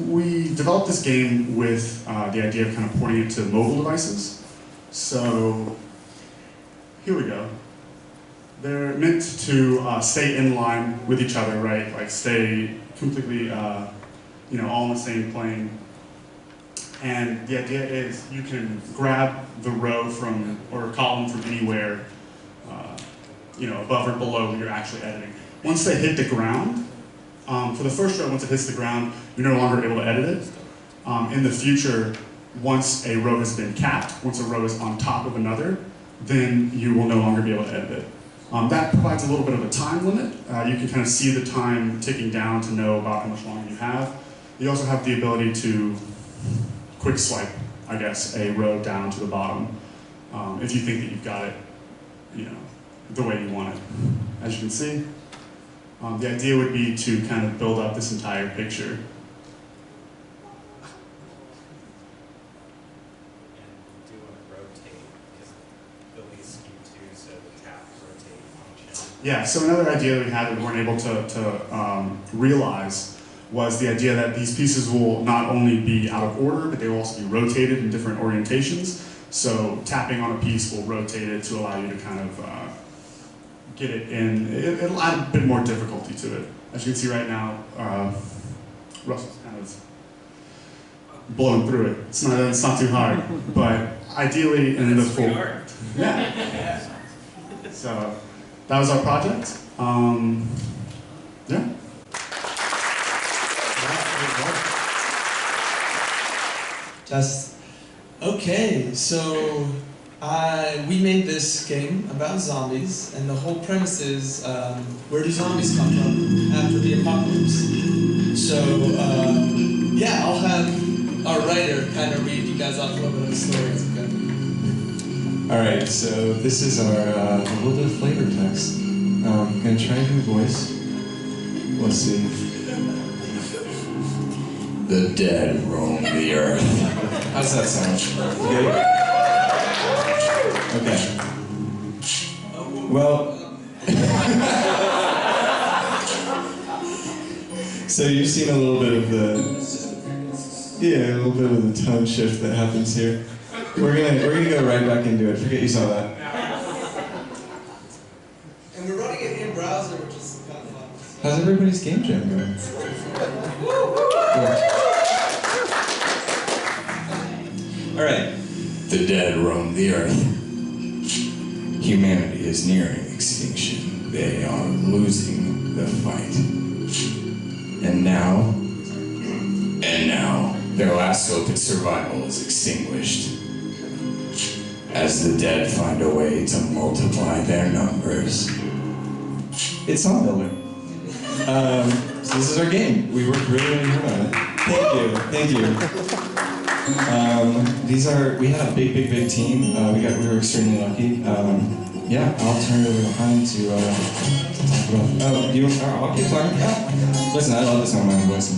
we developed this game with the idea of kind of porting it to mobile devices. So here we go. They're meant to stay in line with each other, right? Like stay completely, all in the same plane. And the idea is you can grab the row or column from anywhere, above or below what you're actually editing. Once they hit the ground, for the first row, once it hits the ground, you're no longer able to edit it. In the future, once a row has been capped, once a row is on top of another, then you will no longer be able to edit it. That provides a little bit of a time limit. You can kind of see the time ticking down to know about how much longer you have. You also have the ability to quick swipe, I guess, a row down to the bottom if you think that you've got it, the way you want it. As you can see, the idea would be to kind of build up this entire picture. Yeah, so another idea that we had that we weren't able to realize was the idea that these pieces will not only be out of order, but they will also be rotated in different orientations. So tapping on a piece will rotate it to allow you to kind of get it in. It'll add a bit more difficulty to it. As you can see right now, Russell's kind of blowing through it. It's not too hard, but ideally in the full. Yeah. So that was our project. Yeah. Just okay. So we made this game about zombies, and the whole premise is where do zombies come from after the apocalypse? So yeah, I'll have our writer kind of read you guys off a little bit of the story. It's okay. All right, so this is our a little bit of flavor text. I'm gonna try to do a voice. Let's see. The dead roam the earth. How's that sound? Good? Okay. Well, so you've seen a little bit of a little bit of the tone shift that happens here. We're gonna go right back into it. Forget you saw that. And we're running it in browser, which is kind of fun. How's everybody's game jam going? All right. The dead roam the earth. Humanity is nearing extinction. They are losing the fight. And now, their last hope at survival is extinguished. As the dead find a way to multiply their numbers. It's Zombuilder. So this is our game. We worked really hard on it. Thank you. We had a big team. We were extremely lucky. Yeah, I'll turn it over to Han to talk about. I'll keep talking. Listen, I love this on my voice.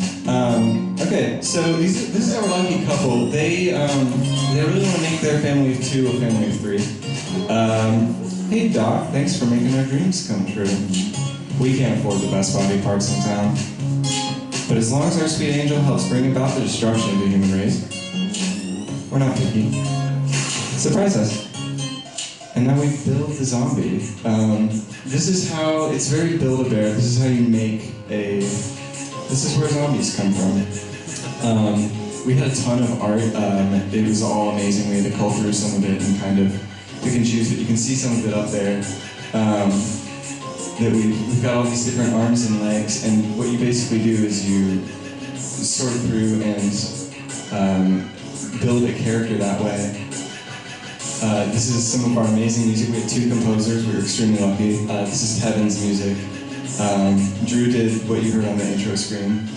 Okay, so this is our lucky couple. They really want to make their family of two a family of three. Hey Doc, thanks for making our dreams come true. We can't afford the best body parts in town. But as long as our sweet angel helps bring about the destruction of the human race, we're not picky. Surprise us. And now we build the zombie. This is how, it's very Build-A-Bear. This is how you make this is where zombies come from. We had a ton of art. It was all amazing. We had to cull through some of it and kind of pick and choose, but you can see some of it up there. That we've got all these different arms and legs, and what you basically do is you sort through and build a character that way. This is some of our amazing music. We had two composers. We were extremely lucky. This is Heaven's music. Drew did what you heard on the intro screen.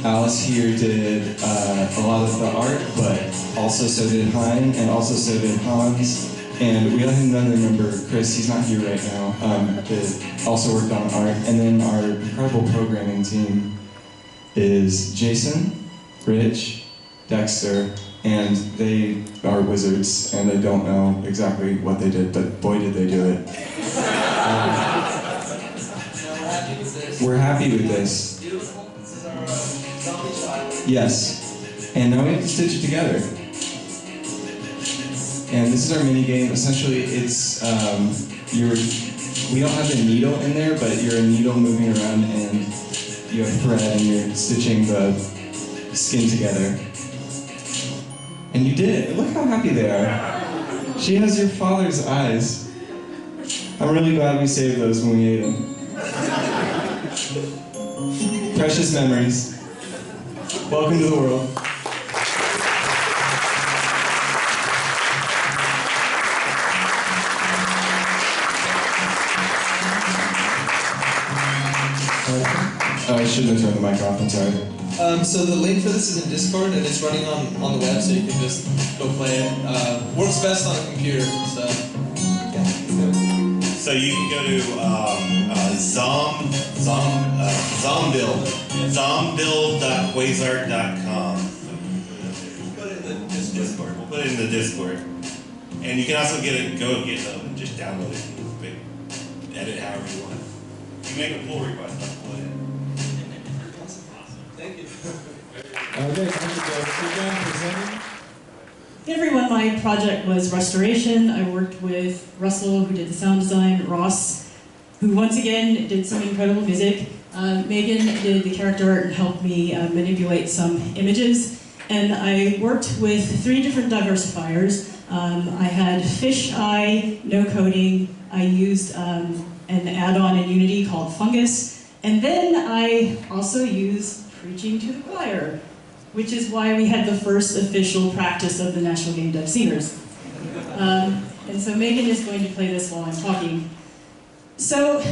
Alice here did a lot of the art, but also so did Hein, and also so did Hans. And we let him remember Chris, he's not here right now, that also worked on art. And then our incredible programming team is Jason, Rich, Dexter, and they are wizards, and I don't know exactly what they did, but boy did they do it. We're happy with this. Yes. And now we have to stitch it together. And this is our mini game. Essentially, it's we don't have a needle in there, but you're a needle moving around, and you have thread, and you're stitching the skin together. And you did it. Look how happy they are. She has your father's eyes. I'm really glad we saved those when we ate them. Precious memories. Welcome to the world. I shouldn't have turned the mic off, I'm sorry. So the link for this is in Discord, and it's running on the web, so you can just go play it. Works best on a computer, so yeah, let's go. So you can go to Zombuild.quasar.com. We'll put it in the Discord. We'll put it in the Discord. And you can also go get them and just download it. edit however you want. If you make a pull request, I'll pull it in. Awesome. Thank you. Okay, thank you, Joe. Sit down, presenting. Hey everyone, my project was restoration. I worked with Russell, who did the sound design, Ross, who once again did some incredible music. Megan did the character art and helped me manipulate some images. And I worked with 3 different diversifiers. I had fish eye, no coding. I used an add-on in Unity called Fungus. And then I also used preaching to the choir, which is why we had the first official practice of the NashGameDev singers. And so Megan is going to play this while I'm talking. So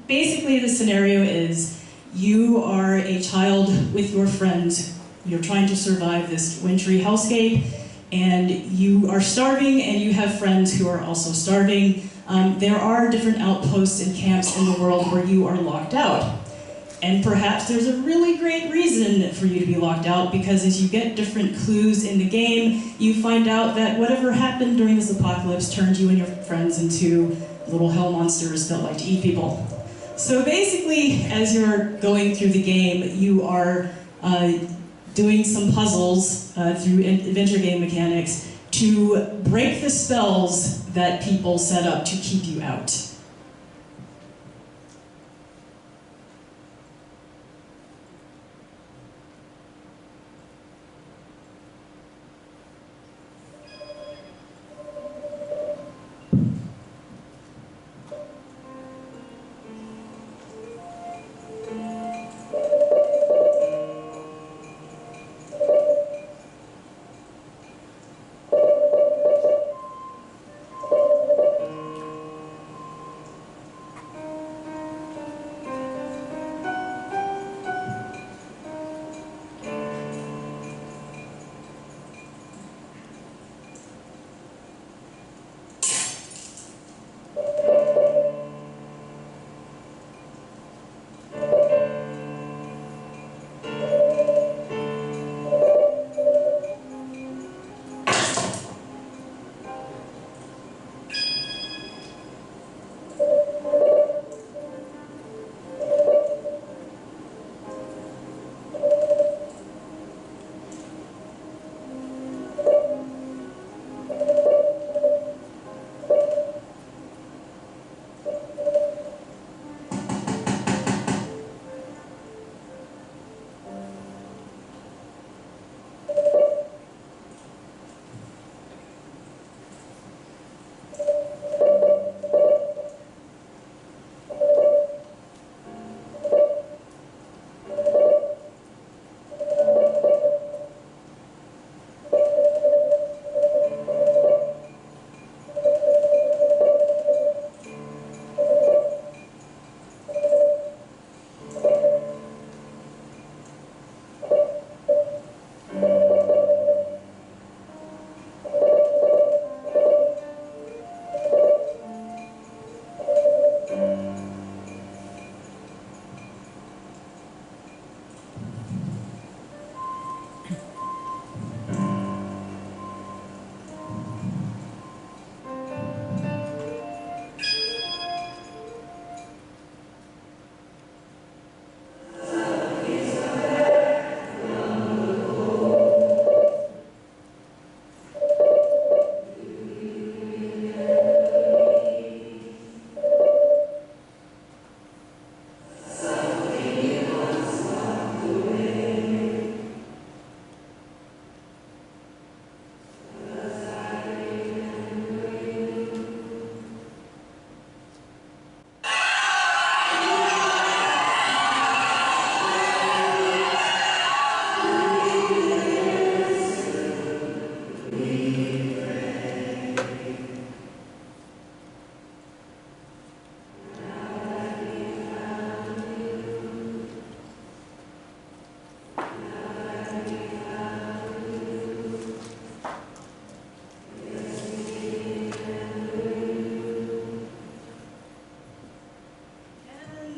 basically the scenario is you are a child with your friends. You're trying to survive this wintry hellscape, and you are starving, and you have friends who are also starving. There are different outposts and camps in the world where you are locked out. And perhaps there's a really great reason for you to be locked out, because as you get different clues in the game, you find out that whatever happened during this apocalypse turned you and your friends into little hell monsters that like to eat people. So basically, as you're going through the game, you are doing some puzzles through adventure game mechanics to break the spells that people set up to keep you out.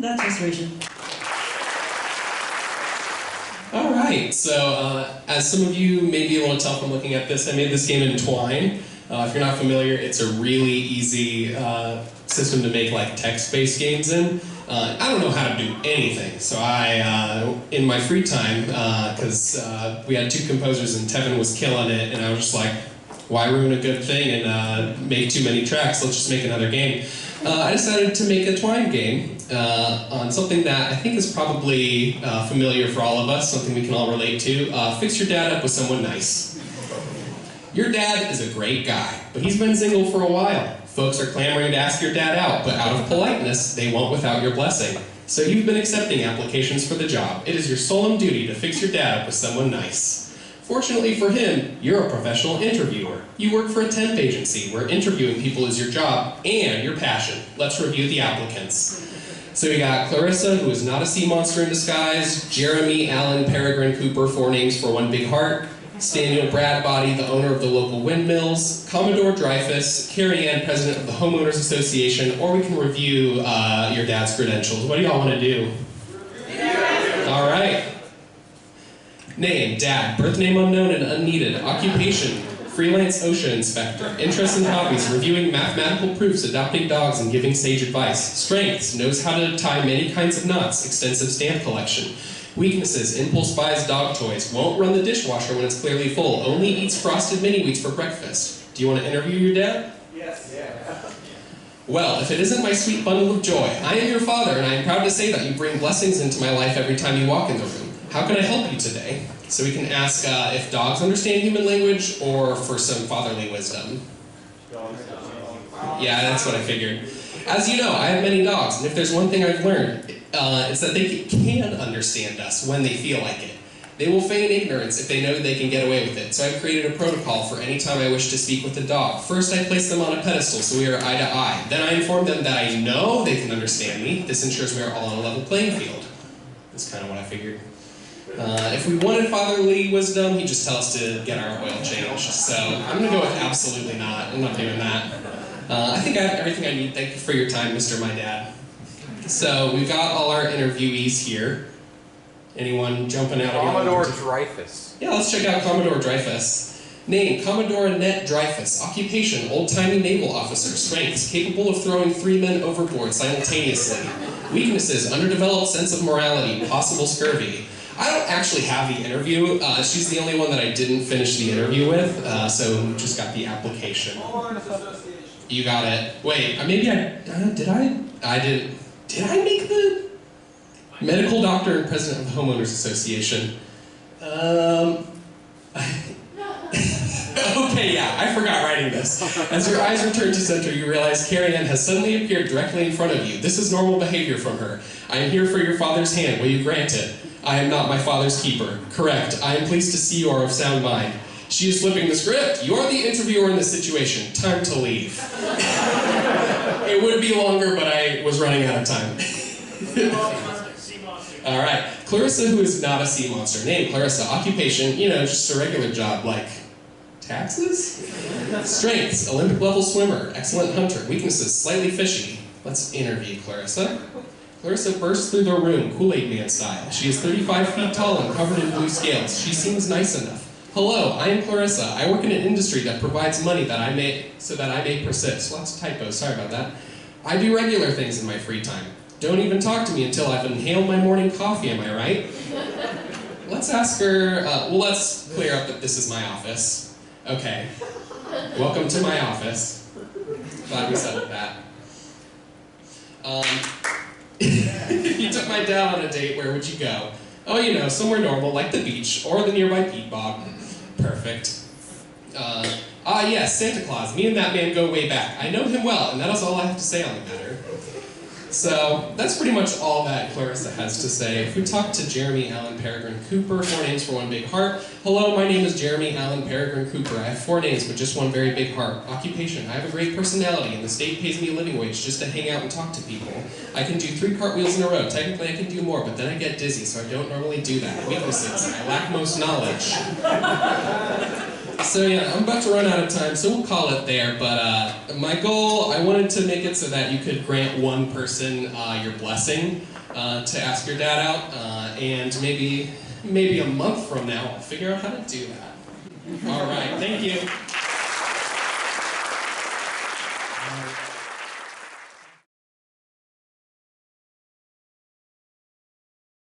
That's restoration. Alright, so as some of you may be able to tell from looking at this, I made this game in Twine. If you're not familiar, it's a really easy system to make like text-based games in. I don't know how to do anything, so I, in my free time, because we had 2 composers and Tevin was killing it, and I was just like, why ruin a good thing and make too many tracks? Let's just make another game. I decided to make a Twine game on something that I think is probably familiar for all of us, something we can all relate to. Fix your dad up with someone nice. Your dad is a great guy, but he's been single for a while. Folks are clamoring to ask your dad out, but out of politeness, they won't without your blessing. So you've been accepting applications for the job. It is your solemn duty to fix your dad up with someone nice. Fortunately for him, you're a professional interviewer. You work for a temp agency where interviewing people is your job and your passion. Let's review the applicants. So we got Clarissa, who is not a sea monster in disguise, Jeremy Allen Peregrine Cooper, 4 names for 1 big heart, Daniel Bradbody, the owner of the local windmills, Commodore Dreyfus, Carrie Ann, president of the Homeowners Association, or we can review your dad's credentials. What do y'all want to do? All right. Name, dad, birth name unknown and unneeded, occupation, freelance OSHA inspector, interests and hobbies, reviewing mathematical proofs, adopting dogs, and giving sage advice. Strengths, knows how to tie many kinds of knots, extensive stamp collection. Weaknesses, impulse buys dog toys, won't run the dishwasher when it's clearly full, only eats frosted mini-wheats for breakfast. Do you want to interview your dad? Yes. Yeah. Well, if it isn't my sweet bundle of joy, I am your father, and I am proud to say that you bring blessings into my life every time you walk in the room. How can I help you today? So we can ask if dogs understand human language, or for some fatherly wisdom. Yeah, that's what I figured. As you know, I have many dogs, and if there's one thing I've learned, it's that they can understand us when they feel like it. They will feign ignorance if they know they can get away with it, so I've created a protocol for any time I wish to speak with a dog. First, I place them on a pedestal so we are eye to eye. Then I inform them that I know they can understand me. This ensures we are all on a level playing field. That's kind of what I figured. If we wanted fatherly wisdom, he'd just tell us to get our oil changed. So I'm going to go with absolutely not. I'm not doing that. I think I have everything I need. Thank you for your time, Mr. My Dad. So we've got all our interviewees here. Anyone jumping out? Commodore Dreyfus. Yeah, let's check out Commodore Dreyfus. Name, Commodore Annette Dreyfus. Occupation, old-timey naval officer. Strengths, capable of throwing 3 men overboard simultaneously. Weaknesses, underdeveloped sense of morality, possible scurvy. I don't actually have the interview. She's the only one that I didn't finish the interview with, so just got the application. You got it. Wait, maybe did I make the medical doctor and president of the Homeowners Association? Okay, yeah, I forgot writing this. As your eyes return to center, you realize Carrie Ann has suddenly appeared directly in front of you. This is normal behavior from her. I am here for your father's hand. Will you grant it? I am not my father's keeper. Correct. I am pleased to see you are of sound mind. She is flipping the script. You are the interviewer in this situation. Time to leave. It would be longer, but I was running out of time. All right. Clarissa, who is not a sea monster. Name, Clarissa. Occupation, just a regular job, like taxes? Strengths, Olympic level swimmer, excellent hunter. Weaknesses, slightly fishy. Let's interview Clarissa. Clarissa bursts through the room, Kool-Aid Man style. She is 35 feet tall and covered in blue scales. She seems nice enough. Hello, I am Clarissa. I work in an industry that provides money that I may persist. Lots of typos, sorry about that. I do regular things in my free time. Don't even talk to me until I've inhaled my morning coffee, am I right? Let's ask her, let's clear up that this is my office. Okay. Welcome to my office. Glad we settled that. If you took my dad on a date, where would you go? Oh, somewhere normal, like the beach, or the nearby peat bog. Perfect. Yes, Santa Claus. Me and that man go way back. I know him well, and that is all I have to say on the matter. So, that's pretty much all that Clarissa has to say. If we talk to Jeremy Allen Peregrine Cooper, 4 names for 1 big heart. Hello, my name is Jeremy Allen Peregrine Cooper. I have 4 names, but just 1 very big heart. Occupation, I have a great personality, and the state pays me a living wage just to hang out and talk to people. I can do 3 cartwheels in a row. Technically, I can do more, but then I get dizzy, so I don't normally do that. Weaknesses, I lack most knowledge. So yeah, I'm about to run out of time, so we'll call it there, but my goal, I wanted to make it so that you could grant 1 person your blessing to ask your dad out, and maybe a month from now, I'll figure out how to do that. All right, thank you. All right.